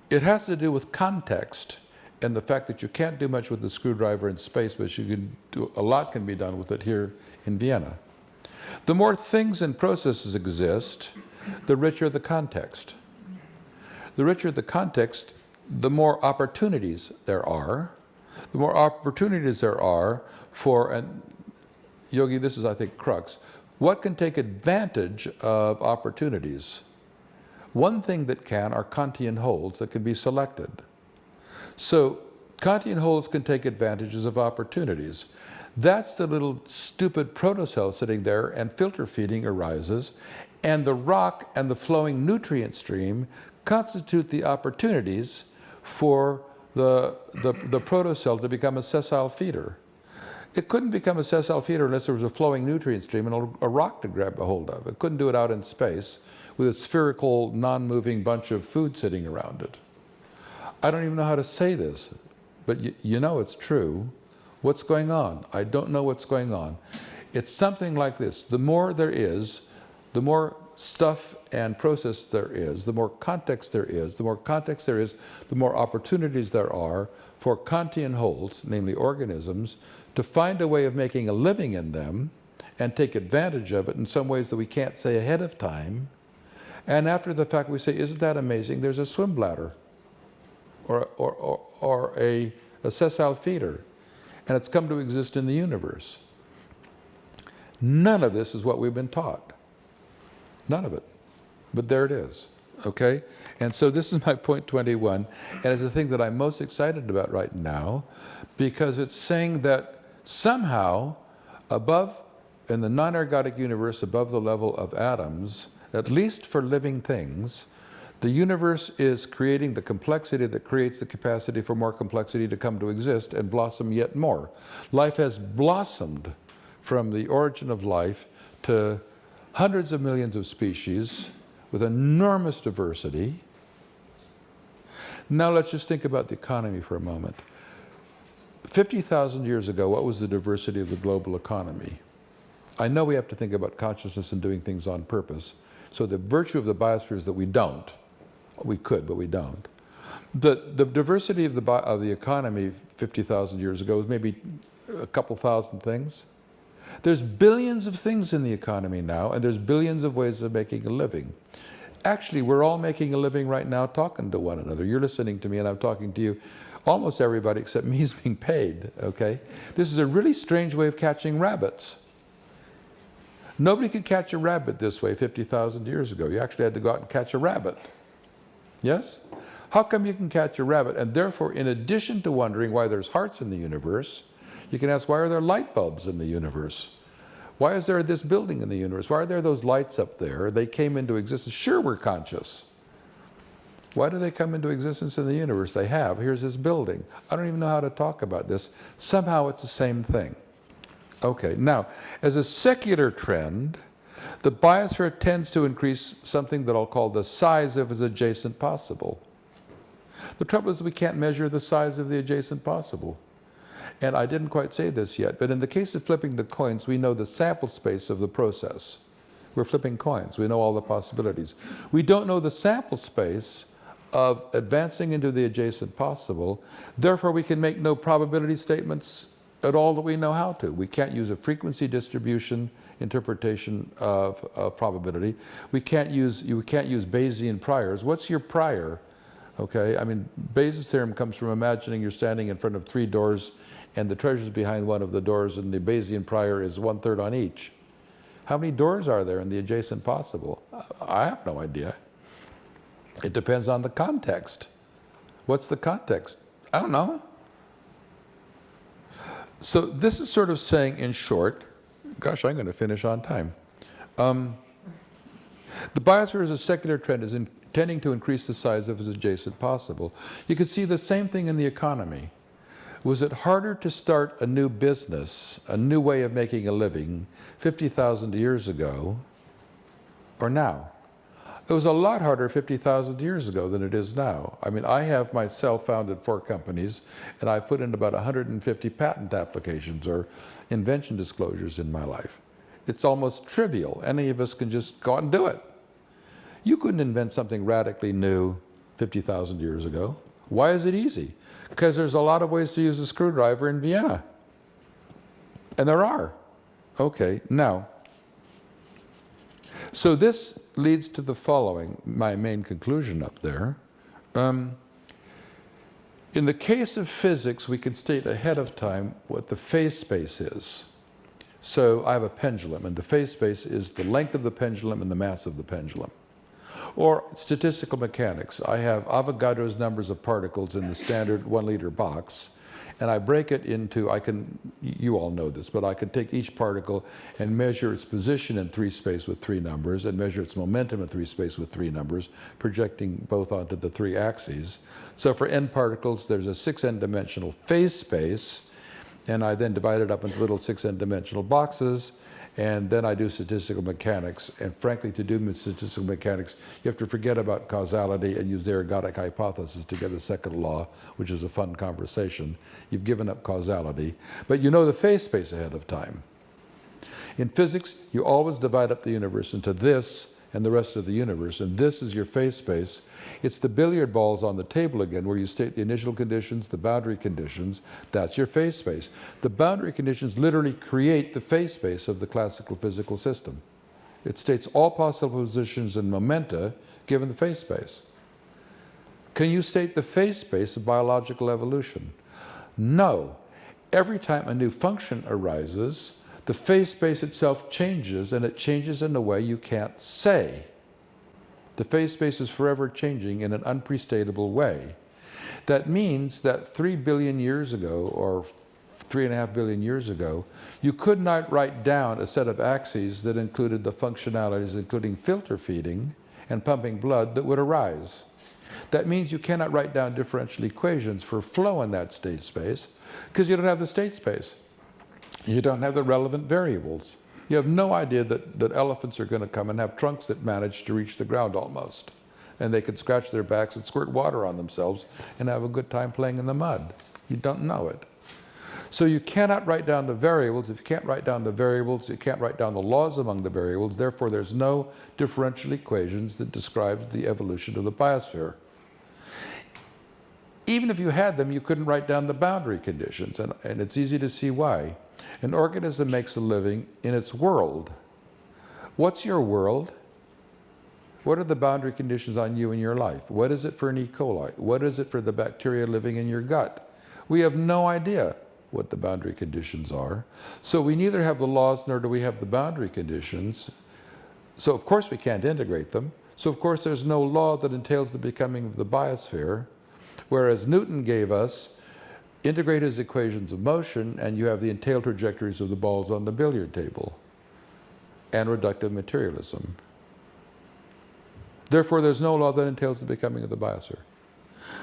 Speaker 1: It has to do with context and the fact that you can't do much with the screwdriver in space, but you can do, a lot can be done with it here in Vienna. The more things and processes exist, the richer the context. The richer the context, the more opportunities there are. The more opportunities there are for, and Yogi, this is, I think, crux, what can take advantage of opportunities? One thing that can are Kantian wholes that can be selected. So Kantian holes can take advantages of opportunities. That's the little stupid protocell sitting there, and filter feeding arises, and the rock and the flowing nutrient stream constitute the opportunities for the protocell to become a sessile feeder. It couldn't become a sessile feeder unless there was a flowing nutrient stream and a rock to grab a hold of. It couldn't do it out in space with a spherical, non-moving bunch of food sitting around it. I don't even know how to say this, but you know it's true. What's going on? I don't know what's going on. It's something like this. The more there is, the more stuff and process there is, the more context there is, the more context there is, the more opportunities there are for Kantian holes, namely organisms, to find a way of making a living in them and take advantage of it in some ways that we can't say ahead of time. And after the fact we say, isn't that amazing? There's a swim bladder or a sessile feeder, and it's come to exist in the universe. None of this is what we've been taught. None of it. But there it is, okay? And so this is my point 21, and it's the thing that I'm most excited about right now, because it's saying that somehow above, in the non-ergodic universe, above the level of atoms, at least for living things, the universe is creating the complexity that creates the capacity for more complexity to come to exist and blossom yet more. Life has blossomed from the origin of life to hundreds of millions of species with enormous diversity. Now let's just think about the economy for a moment. 50,000 years ago, what was the diversity of the global economy? I know we have to think about consciousness and doing things on purpose. So the virtue of the biosphere is that we don't. We could, but we don't. The diversity of the economy 50,000 years ago was maybe a couple thousand things. There's billions of things in the economy now, and there's billions of ways of making a living. Actually, we're all making a living right now talking to one another. You're listening to me and I'm talking to you. Almost everybody except me is being paid, okay? This is a really strange way of catching rabbits. Nobody could catch a rabbit this way 50,000 years ago. You actually had to go out and catch a rabbit. Yes? How come you can catch a rabbit? And therefore, in addition to wondering why there's hearts in the universe, you can ask, why are there light bulbs in the universe? Why is there this building in the universe? Why are there those lights up there? They came into existence. Sure, we're conscious. Why do they come into existence in the universe? They have. Here's this building. I don't even know how to talk about this. Somehow it's the same thing. Okay, now, as a secular trend, the biosphere tends to increase something that I'll call the size of its adjacent possible. The trouble is we can't measure the size of the adjacent possible. And I didn't quite say this yet, but in the case of flipping the coins, we know the sample space of the process. We're flipping coins. We know all the possibilities. We don't know the sample space of advancing into the adjacent possible. Therefore, we can make no probability statements at all that we know how to. We can't use a frequency distribution interpretation of probability. You can't use Bayesian priors. What's your prior? Okay, I mean, Bayes' theorem comes from imagining you're standing in front of 3 doors and the treasure's behind one of the doors, and the Bayesian prior is 1/3 on each. How many doors are there in the adjacent possible? I have no idea. It depends on the context. What's the context? I don't know. So this is sort of saying, in short, gosh, I'm going to finish on time. The biosphere as a secular trend is tending to increase the size of its adjacent possible. You could see the same thing in the economy. Was it harder to start a new business, a new way of making a living 50,000 years ago or now? It was a lot harder 50,000 years ago than it is now. I mean, I have myself founded 4 companies, and I've put in about 150 patent applications or invention disclosures in my life. It's almost trivial. Any of us can just go out and do it. You couldn't invent something radically new 50,000 years ago. Why is it easy? Because there's a lot of ways to use a screwdriver in Vienna. And there are. Okay, now, so this leads to the following, my main conclusion up there. In the case of physics, we can state ahead of time what the phase space is. So I have a pendulum, and the phase space is the length of the pendulum and the mass of the pendulum. Or statistical mechanics. I have Avogadro's numbers of particles in the standard 1 liter box, and I break it into, you all know this, but I can take each particle and measure its position in 3 space with 3 numbers, and measure its momentum in 3 space with 3 numbers, projecting both onto the 3 axes. So for n particles, there's a 6n dimensional phase space, and I then divide it up into little 6n dimensional boxes, and then I do statistical mechanics. And frankly, to do statistical mechanics, you have to forget about causality and use the ergodic hypothesis to get the second law, which is a fun conversation. You've given up causality, but you know the phase space ahead of time. In physics, you always divide up the universe into this and the rest of the universe, and this is your phase space. It's the billiard balls on the table again, where you state the initial conditions, the boundary conditions. That's your phase space. The boundary conditions literally create the phase space of the classical physical system. It states all possible positions and momenta given the phase space. Can you state the phase space of biological evolution? No. Every time a new function arises, the phase space itself changes, and it changes in a way you can't say. The phase space is forever changing in an unprestatable way. That means that 3 billion years ago, or 3.5 billion years ago, you could not write down a set of axes that included the functionalities, including filter feeding and pumping blood, that would arise. That means you cannot write down differential equations for flow in that state space, because you don't have the state space. You don't have the relevant variables. You have no idea that elephants are going to come and have trunks that manage to reach the ground almost. And they could scratch their backs and squirt water on themselves and have a good time playing in the mud. You don't know it. So you cannot write down the variables. If you can't write down the variables, you can't write down the laws among the variables. Therefore, there's no differential equations that describes the evolution of the biosphere. Even if you had them, you couldn't write down the boundary conditions, and it's easy to see why. An organism makes a living in its world. What's your world? What are the boundary conditions on you in your life? What is it for an E. coli? What is it for the bacteria living in your gut? We have no idea what the boundary conditions are. So we neither have the laws nor do we have the boundary conditions. So of course we can't integrate them. So of course there's no law that entails the becoming of the biosphere. Whereas Newton gave us integrate his equations of motion, and you have the entail trajectories of the balls on the billiard table, and reductive materialism. Therefore, there's no law that entails the becoming of the biosphere.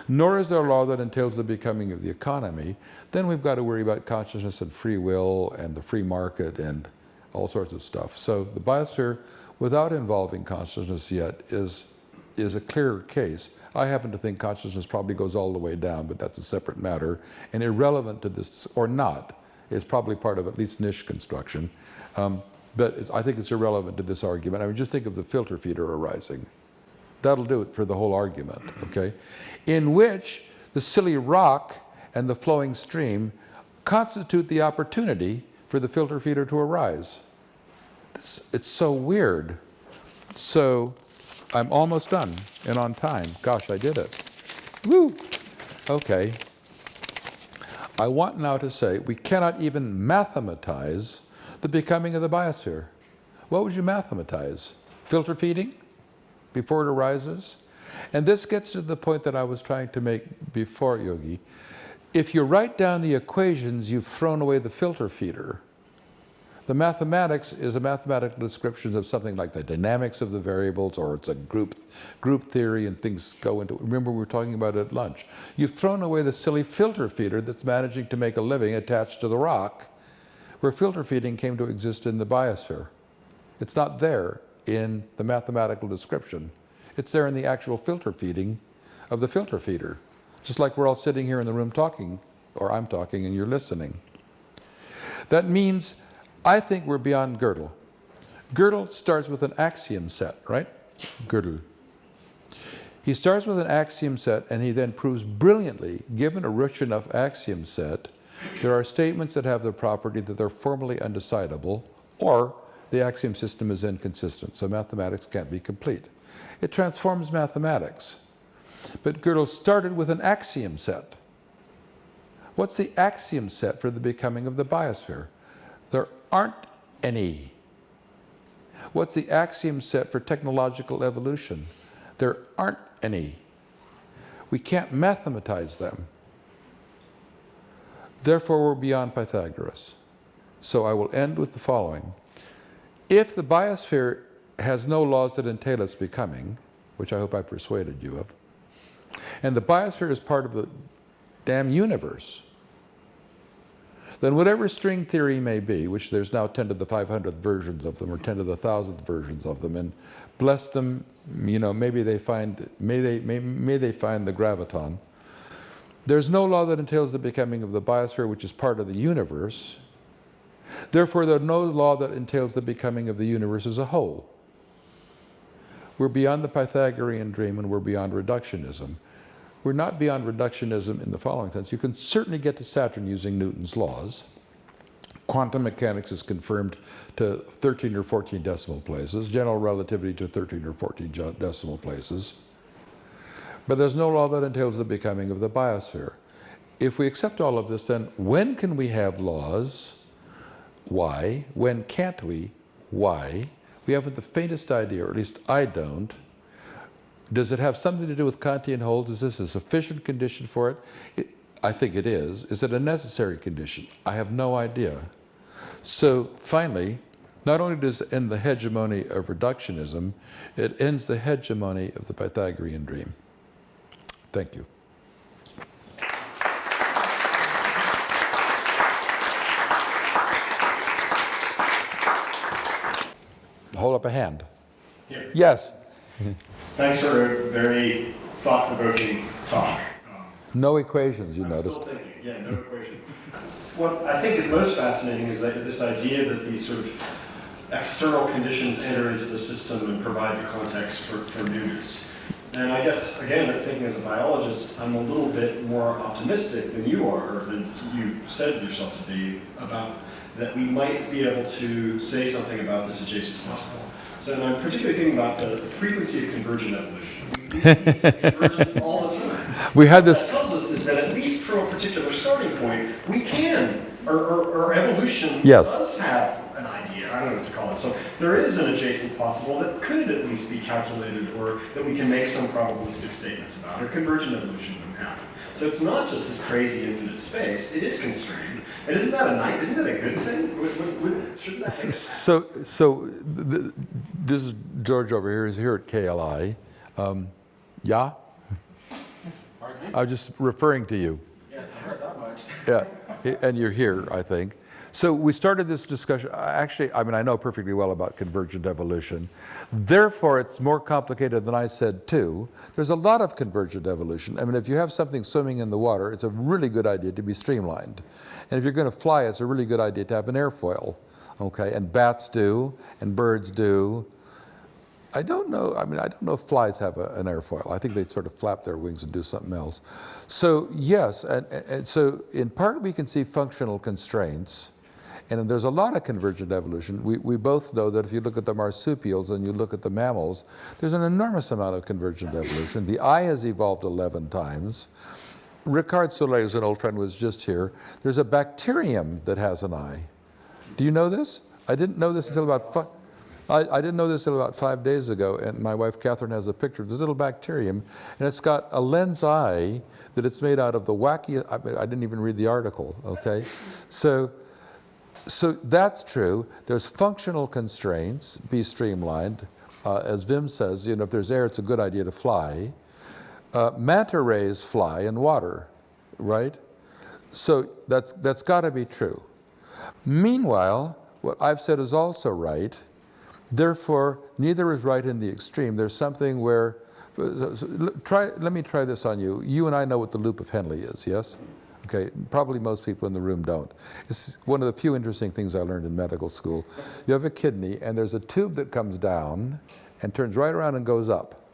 Speaker 1: Nor is there a law that entails the becoming of the economy. Then we've got to worry about consciousness and free will and the free market and all sorts of stuff. So the biosphere, without involving consciousness yet, is a clearer case. I happen to think consciousness probably goes all the way down, but that's a separate matter, and irrelevant to this, or not, is probably part of at least niche construction. But I think it's irrelevant to this argument. I mean, just think of the filter feeder arising. That'll do it for the whole argument, okay? In which the silly rock and the flowing stream constitute the opportunity for the filter feeder to arise. It's so weird. So I'm almost done and on time. Gosh, I did it. Woo! Okay. I want now to say we cannot even mathematize the becoming of the biosphere. What would you mathematize? Filter feeding before it arises? And this gets to the point that I was trying to make before, Yogi. If you write down the equations, you've thrown away the filter feeder. The mathematics is a mathematical description of something like the dynamics of the variables, or it's a group theory, and things go into, remember we were talking about it at lunch. You've thrown away the silly filter feeder that's managing to make a living attached to the rock, where filter feeding came to exist in the biosphere. It's not there in the mathematical description. It's there in the actual filter feeding of the filter feeder. Just like we're all sitting here in the room talking, or I'm talking and you're listening. That means I think we're beyond Gödel. Gödel starts with an axiom set, right? Gödel. He starts with an axiom set, and he then proves brilliantly, given a rich enough axiom set, there are statements that have the property that they're formally undecidable, or the axiom system is inconsistent, so mathematics can't be complete. It transforms mathematics. But Gödel started with an axiom set. What's the axiom set for the becoming of the biosphere? There aren't any. What's the axiom set for technological evolution? There aren't any. We can't mathematize them. Therefore, we're beyond Pythagoras. So I will end with the following. If the biosphere has no laws that entail its becoming, which I hope I persuaded you of, and the biosphere is part of the damn universe, then whatever string theory may be, which there's now 10 to the 500th versions of them, or 10 to the 1000th versions of them, and bless them, you know, maybe they find, may they find the graviton. There's no law that entails the becoming of the biosphere, which is part of the universe. Therefore, there's no law that entails the becoming of the universe as a whole. We're beyond the Pythagorean dream, and we're beyond reductionism. We're not beyond reductionism in the following sense. You can certainly get to Saturn using Newton's laws. Quantum mechanics is confirmed to 13 or 14 decimal places, general relativity to 13 or 14 decimal places. But there's no law that entails the becoming of the biosphere. If we accept all of this, then when can we have laws? Why? When can't we? Why? We haven't the faintest idea, or at least I don't. Does it have something to do with Kantian holds? Is this a sufficient condition for it? I think it is. Is it a necessary condition? I have no idea. So finally, not only does it end the hegemony of reductionism, it ends the hegemony of the Pythagorean dream. Thank you. Hold up a hand.
Speaker 2: Here.
Speaker 1: Yes.
Speaker 2: Thanks for a very thought-provoking talk.
Speaker 1: No equations, you
Speaker 2: I'm
Speaker 1: noticed.
Speaker 2: still thinking, yeah, no equation. What I think is most fascinating is that this idea that these sort of external conditions enter into the system and provide the context for newness. And I guess, again, thinking as a biologist, I'm a little bit more optimistic than you are, or than you said yourself to be, about that we might be able to say something about this adjacent possible. So I'm particularly thinking about the frequency of convergent evolution. We see convergence all the time.
Speaker 1: We had this.
Speaker 2: What that tells us is that at least from a particular starting point, we can, or evolution
Speaker 1: Yes.
Speaker 2: does have an idea, I don't know what to call it. So there is an adjacent possible that could at least be calculated, or that we can make some probabilistic statements about, or convergent evolution would happen. So it's not just this crazy infinite space, it is constrained. And isn't that a good thing? Shouldn't that make it
Speaker 1: This is George over here. He's here at KLI. Yeah?
Speaker 5: Pardon me?
Speaker 1: I was just referring to you.
Speaker 5: Yes, I heard that much.
Speaker 1: Yeah, and you're here, I think. So we started this discussion, actually, I mean, I know perfectly well about convergent evolution. Therefore, it's more complicated than I said too. There's a lot of convergent evolution. I mean, if you have something swimming in the water, it's a really good idea to be streamlined. And if you're going to fly, it's a really good idea to have an airfoil, okay? And bats do, and birds do. I don't know if flies have an airfoil. I think they sort of flap their wings and do something else. So yes, and so in part we can see functional constraints, and there's a lot of convergent evolution. We both know that if you look at the marsupials and you look at the mammals, there's an enormous amount of convergent evolution. The eye has evolved 11 times. Ricard Soleil, who's an old friend, was just here. There's a bacterium that has an eye. Do you know this? I didn't know this until about I didn't know this until about 5 days ago, and my wife Catherine has a picture of this little bacterium, and it's got a lens eye that it's made out of the wacky, I didn't even read the article, okay? So that's true. There's functional constraints, be streamlined. As Wim says, you know, if there's air, it's a good idea to fly. Manta rays fly in water, right? So that's got to be true. Meanwhile, what I've said is also right. Therefore, neither is right in the extreme. There's something where, let me try this on you. You and I know what the loop of Henle is, yes? Okay, probably most people in the room don't. It's one of the few interesting things I learned in medical school. You have a kidney, and there's a tube that comes down and turns right around and goes up.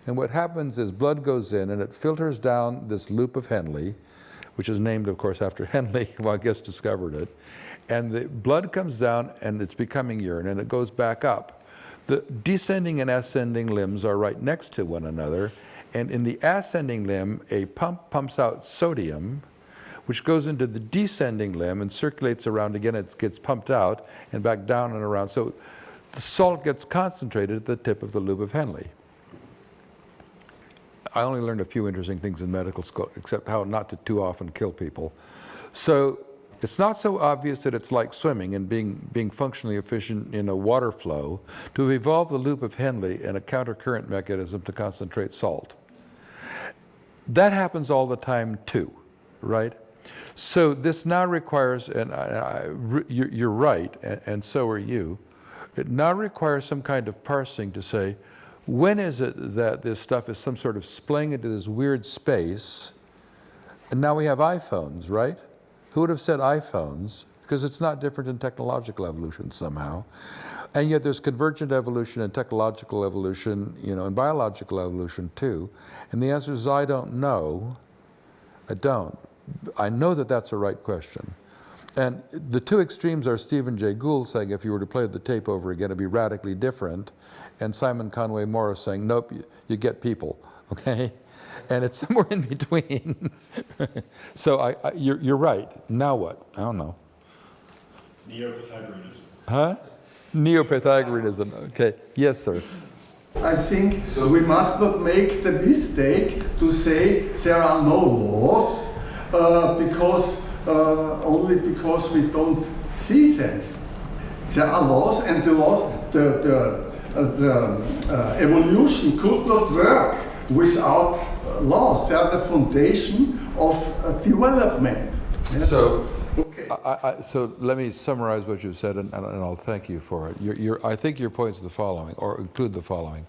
Speaker 1: And what happens is blood goes in, and it filters down this loop of Henle, which is named, of course, after Henle, who I guess discovered it. And the blood comes down, and it's becoming urine, and it goes back up. The descending and ascending limbs are right next to one another, and in the ascending limb, a pump pumps out sodium, which goes into the descending limb and circulates around again. It gets pumped out and back down and around. So the salt gets concentrated at the tip of the loop of Henle. I only learned a few interesting things in medical school, except how not to too often kill people. So it's not so obvious that it's like swimming and being functionally efficient in a water flow to have evolved the loop of Henle and a countercurrent mechanism to concentrate salt. That happens all the time too, right? So this now requires, and you're right, and so are you, it now requires some kind of parsing to say, when is it that this stuff is some sort of splaying into this weird space? And now we have iPhones, right? Who would have said iPhones? Because it's not different in technological evolution somehow. And yet there's convergent evolution and technological evolution, and biological evolution too. And the answer is, I don't know. I don't. I know that that's a right question. And the two extremes are Stephen Jay Gould saying if you were to play the tape over again, it'd be radically different. And Simon Conway Morris saying, nope, you get people, okay? And it's somewhere in between. So you're right. Now what? I don't know.
Speaker 2: Neo-Pythagoreanism.
Speaker 1: Huh? Neo-Pythagoreanism. Okay. Yes, sir.
Speaker 4: I think we must not make the mistake to say there are no laws only because we don't see them. There are laws, and the laws, the evolution could not work without laws. They are the foundation of development. Yes?
Speaker 1: So,
Speaker 4: okay.
Speaker 1: so let me summarize what you've said, and I'll thank you for it. I think your points are the following, or include the following.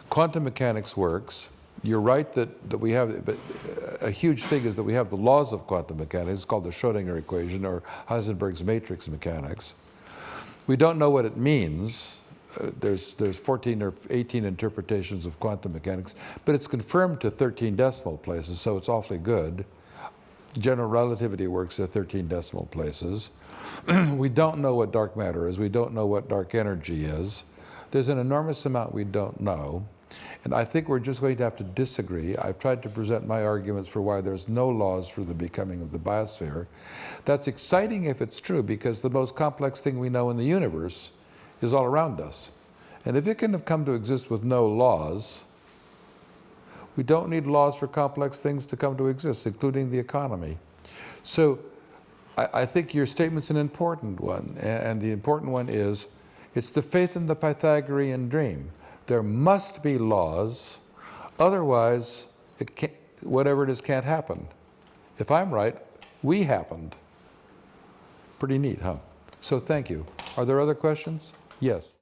Speaker 1: Quantum mechanics works. You're right that we have, but a huge thing is that we have the laws of quantum mechanics. It's called the Schrödinger equation, or Heisenberg's matrix mechanics. We don't know what it means. There's 14 or 18 interpretations of quantum mechanics, but it's confirmed to 13 decimal places, so it's awfully good. General relativity works at 13 decimal places. We don't know what dark matter is. We don't know what dark energy is. There's an enormous amount we don't know. And I think we're just going to have to disagree. I've tried to present my arguments for why there's no laws for the becoming of the biosphere. That's exciting if it's true, because the most complex thing we know in the universe is all around us. And if it can have come to exist with no laws, we don't need laws for complex things to come to exist, including the economy. So I think your statement's an important one, and the important one is, it's the faith in the Pythagorean dream. There must be laws, otherwise it can't, whatever it is can't happen. If I'm right, we happened. Pretty neat, huh? So thank you. Are there other questions? Yes.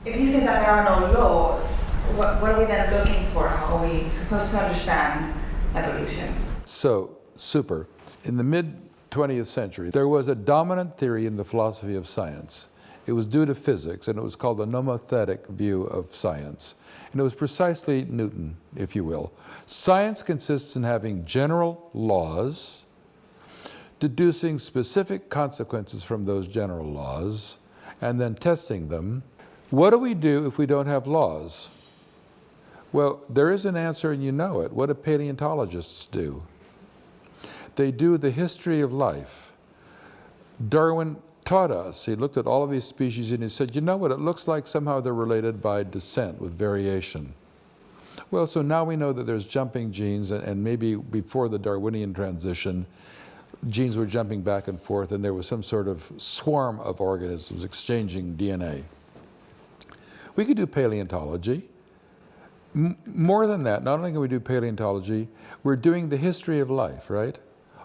Speaker 6: If you say that there are no laws, what are we then looking for? How are we supposed to understand evolution?
Speaker 1: So, super. In the mid-20th century, there was a dominant theory in the philosophy of science. It was due to physics, and it was called the nomothetic view of science. And it was precisely Newton, if you will. Science consists in having general laws, deducing specific consequences from those general laws, and then testing them. What do we do if we don't have laws? Well, there is an answer, and you know it. What do paleontologists do? They do the history of life. Darwin taught us, he looked at all of these species and he said, you know what, it looks like somehow they're related by descent with variation. Well, so now we know that there's jumping genes, and maybe before the Darwinian transition, genes were jumping back and forth, and there was some sort of swarm of organisms exchanging DNA. We could do paleontology. More than that, not only can we do paleontology, we're doing the history of life, right?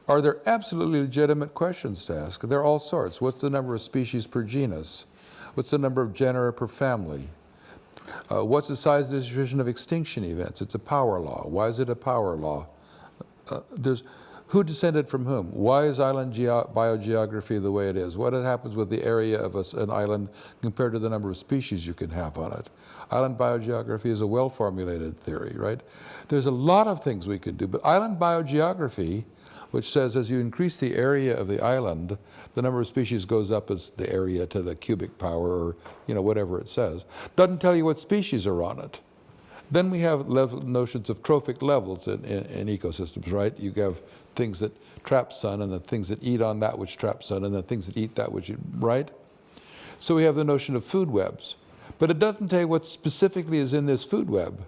Speaker 1: Are there absolutely legitimate questions to ask? There are all sorts. What's the number of species per genus? What's the number of genera per family? What's the size and distribution of extinction events? It's a power law. Why is it a power law? Who descended from whom? Why is island biogeography the way it is? What happens with the area of an island compared to the number of species you can have on it? Island biogeography is a well-formulated theory, right? There's a lot of things we could do, but island biogeography, which says as you increase the area of the island, the number of species goes up as the area to the cubic power, or whatever it says, doesn't tell you what species are on it. Then we have notions of trophic levels in ecosystems, right? You have things that trap sun, and the things that eat on that which trap sun, and the things that eat that which, right? So we have the notion of food webs. But it doesn't tell you what specifically is in this food web.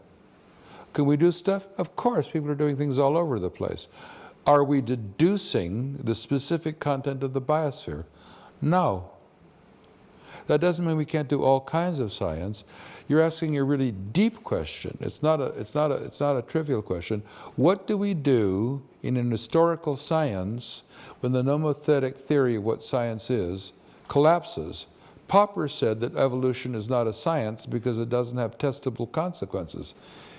Speaker 1: Can we do stuff? Of course, people are doing things all over the place. Are we deducing the specific content of the biosphere? No. That doesn't mean we can't do all kinds of science. You're asking a really deep question. It's not a trivial question. What do we do in an historical science when the nomothetic theory of what science is collapses? Popper said that evolution is not a science because it doesn't have testable consequences.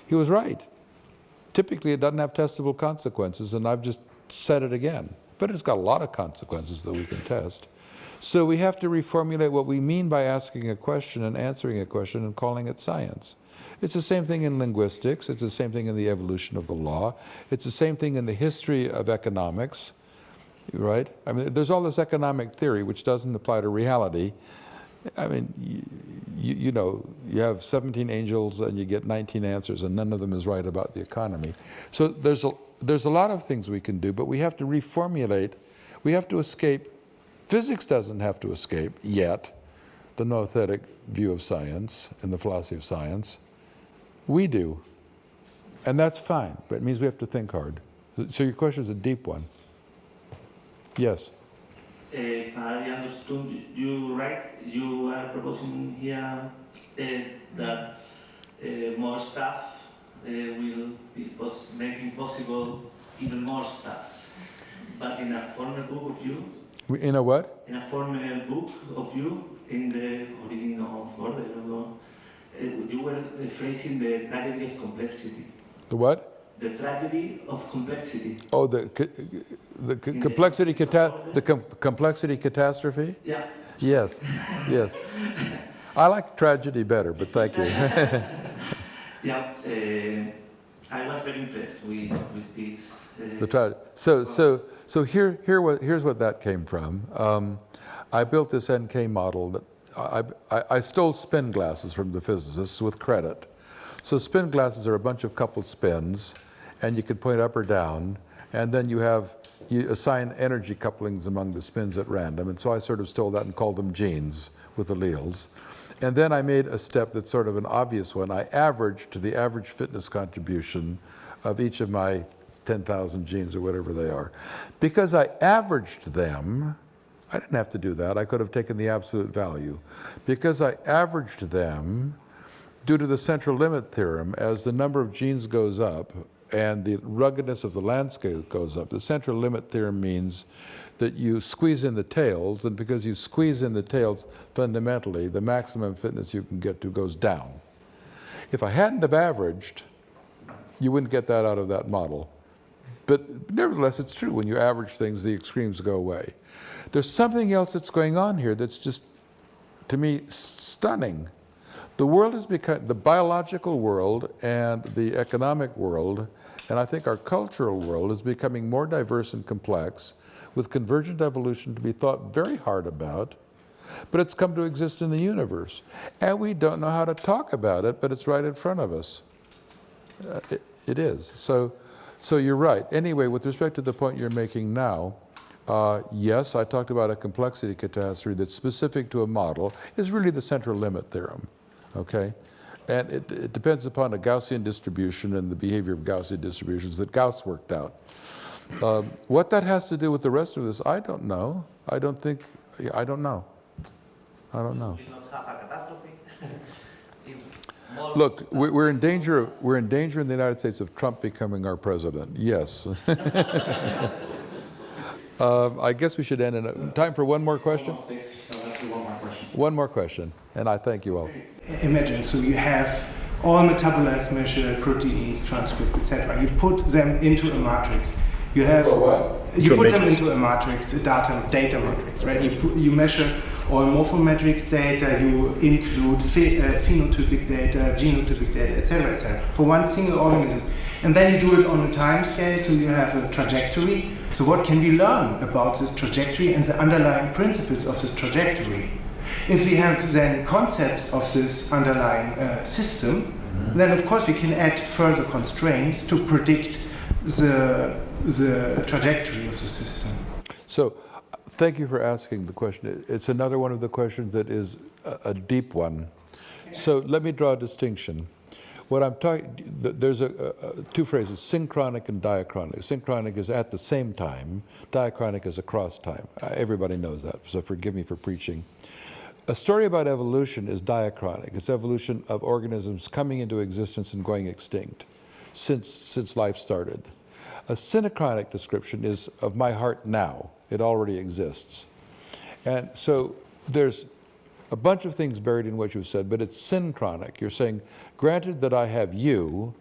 Speaker 1: He was right. Typically, it doesn't have testable consequences, and I've just said it again. But it's got a lot of consequences that we can test. So we have to reformulate what we mean by asking a question and answering a question and calling it science. It's the same thing in linguistics. It's the same thing in the evolution of the law. It's the same thing in the history of economics, right? I mean, there's all this economic theory which doesn't apply to reality. I mean, you know, you have 17 angels and you get 19 answers and none of them is right about the economy. So there's a lot of things we can do, but we have to reformulate. We have to escape. Physics doesn't have to escape yet the noethetic view of science and the philosophy of science. We do. And that's fine, but it means we have to think hard. So your question is a deep one. Yes?
Speaker 7: If I understood you right, you are proposing here that more stuff will be making possible even more stuff. But in a formal book of you,
Speaker 1: in a what?
Speaker 7: in a formal book of you, in the original order, you were phrasing the tragedy of complexity.
Speaker 1: The what?
Speaker 7: The tragedy of complexity.
Speaker 1: Oh, the complexity catastrophe?
Speaker 7: Yeah.
Speaker 1: Yes, yes. I like tragedy better, but thank you.
Speaker 7: Yeah, I was very impressed with this.
Speaker 1: So here's what that came from. I built this NK model that I stole spin glasses from the physicists with credit. So spin glasses are a bunch of coupled spins, and you can point up or down, and then you assign energy couplings among the spins at random. And so I sort of stole that and called them genes with alleles. And then I made a step that's sort of an obvious one. I averaged the average fitness contribution of each of my 10,000 genes or whatever they are. Because I averaged them, I didn't have to do that. I could have taken the absolute value. Because I averaged them, due to the central limit theorem, as the number of genes goes up and the ruggedness of the landscape goes up, the central limit theorem means that you squeeze in the tails, and because you squeeze in the tails, fundamentally, the maximum fitness you can get to goes down. If I hadn't have averaged, you wouldn't get that out of that model. But nevertheless, it's true. When you average things, the extremes go away. There's something else that's going on here that's just, to me, stunning. The world has become, the biological world and the economic world, and I think our cultural world is becoming more diverse and complex, with convergent evolution to be thought very hard about, but it's come to exist in the universe. And we don't know how to talk about it, but it's right in front of us. It is. So you're right. Anyway, with respect to the point you're making now, yes, I talked about a complexity catastrophe that's specific to a model, is really the central limit theorem, okay? And it depends upon a Gaussian distribution and the behavior of Gaussian distributions that Gauss worked out. What that has to do with the rest of this, I don't know. I don't know. I don't know.
Speaker 7: We not have a catastrophe.
Speaker 1: Look, we're in danger in the United States of Trump becoming our president. Yes. I guess we should end in time for one more question.
Speaker 5: Almost 6, so let's do one more question.
Speaker 1: One more question, and I thank you all.
Speaker 8: Imagine, so you have all metabolites measured, proteins, transcripts, etc. You put them into a matrix. You have you put them into a matrix, a data matrix, right? You measure all morphometrics data. You include phenotypic data, genotypic data, etc., for one single organism, and then you do it on a time scale. So you have a trajectory. So what can we learn about this trajectory and the underlying principles of this trajectory? If we have then concepts of this underlying system, then of course we can add further constraints to predict the trajectory of the system.
Speaker 1: So, thank you for asking the question. It's another one of the questions that is a deep one. So let me draw a distinction. What I'm talking, there's two phrases, synchronic and diachronic. Synchronic is at the same time, diachronic is across time. Everybody knows that, so forgive me for preaching. A story about evolution is diachronic. It's evolution of organisms coming into existence and going extinct since life started. A synchronic description is of my heart now. It already exists. And so there's a bunch of things buried in what you said, but it's synchronic. You're saying, granted that I have you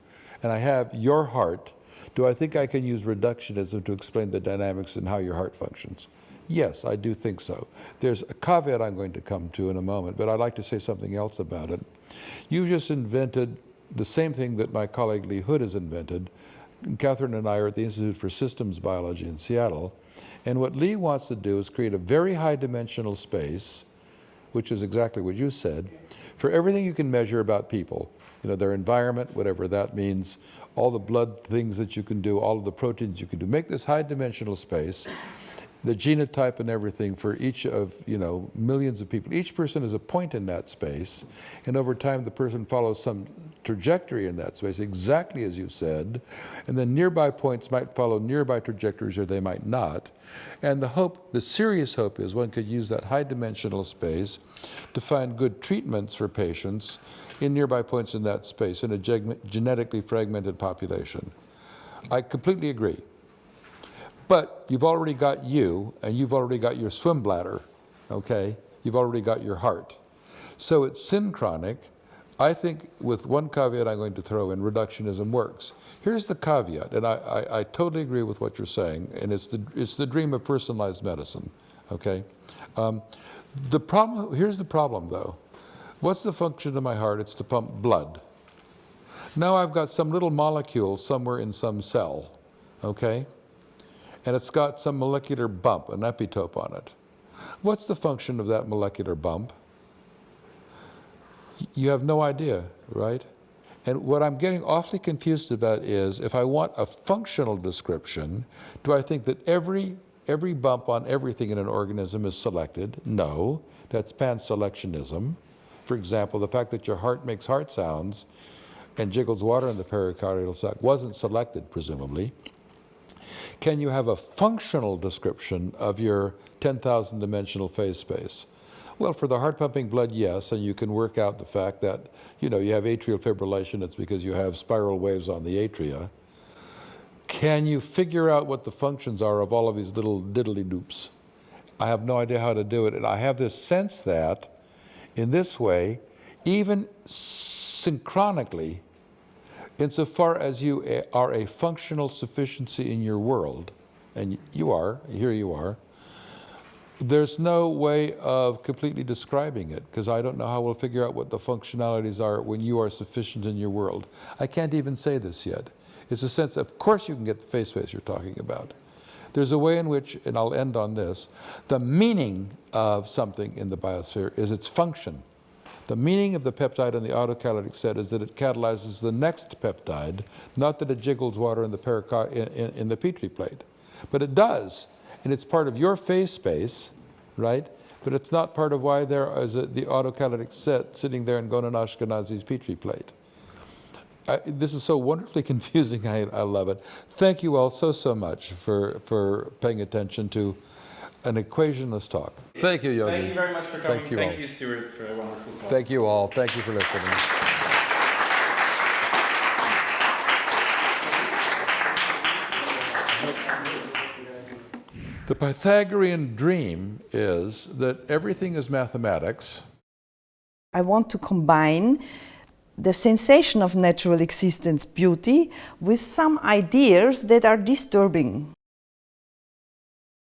Speaker 1: and I have your heart, do I think I can use reductionism to explain the dynamics and how your heart functions? Yes, I do think so. There's a caveat I'm going to come to in a moment, but I'd like to say something else about it. You just invented the same thing that my colleague Lee Hood has invented. Catherine and I are at the Institute for Systems Biology in Seattle, and what Lee wants to do is create a very high-dimensional space, which is exactly what you said, for everything you can measure about people. You know, their environment, whatever that means, all the blood things that you can do, all of the proteins you can do. Make this high-dimensional space, the genotype and everything for each of, you know, millions of people. Each person is a point in that space, and over time the person follows some trajectory in that space, exactly as you said, and then nearby points might follow nearby trajectories or they might not. And the hope, the serious hope is one could use that high-dimensional space to find good treatments for patients in nearby points in that space in a genetically fragmented population. I completely agree. But you've already got you, and you've already got your swim bladder, okay? You've already got your heart. So it's synchronic. I think with one caveat I'm going to throw in, reductionism works. Here's the caveat, and I totally agree with what you're saying, and it's the dream of personalized medicine, okay? Here's the problem though. What's the function of my heart? It's to pump blood. Now I've got some little molecule somewhere in some cell, okay? And it's got some molecular bump, an epitope on it. What's the function of that molecular bump? You have no idea, right? And what I'm getting awfully confused about is, if I want a functional description, do I think that every bump on everything in an organism is selected? No, that's pan-selectionism. For example, the fact that your heart makes heart sounds and jiggles water in the pericardial sac wasn't selected, presumably. Can you have a functional description of your 10,000 dimensional phase space? Well, for the heart pumping blood, yes, and you can work out the fact that, you know, you have atrial fibrillation, it's because you have spiral waves on the atria. Can you figure out what the functions are of all of these little diddly-doops? I have no idea how to do it, and I have this sense that, in this way, even synchronically, insofar as you are a functional sufficiency in your world, and here you are, there's no way of completely describing it, because I don't know how we'll figure out what the functionalities are when you are sufficient in your world. I can't even say this yet. It's a sense, of course you can get the phase space you're talking about. There's a way in which, and I'll end on this, the meaning of something in the biosphere is its function. The meaning of the peptide in the autocatalytic set is that it catalyzes the next peptide, not that it jiggles water in the in the Petri plate. But it does, and it's part of your phase space, right? But it's not part of why there is the autocatalytic set sitting there in Gonan Ashkenazi's Petri plate. This is so wonderfully confusing, I love it. Thank you all so much for paying attention to an equationless talk. Thank you, Yogi.
Speaker 9: Thank you very much for coming.
Speaker 1: Thank
Speaker 9: you, Stuart, for a wonderful talk.
Speaker 1: Thank you all. Thank you for listening. The Pythagorean dream is that everything is mathematics.
Speaker 10: I want to combine the sensation of natural existence, beauty, with some ideas that are disturbing.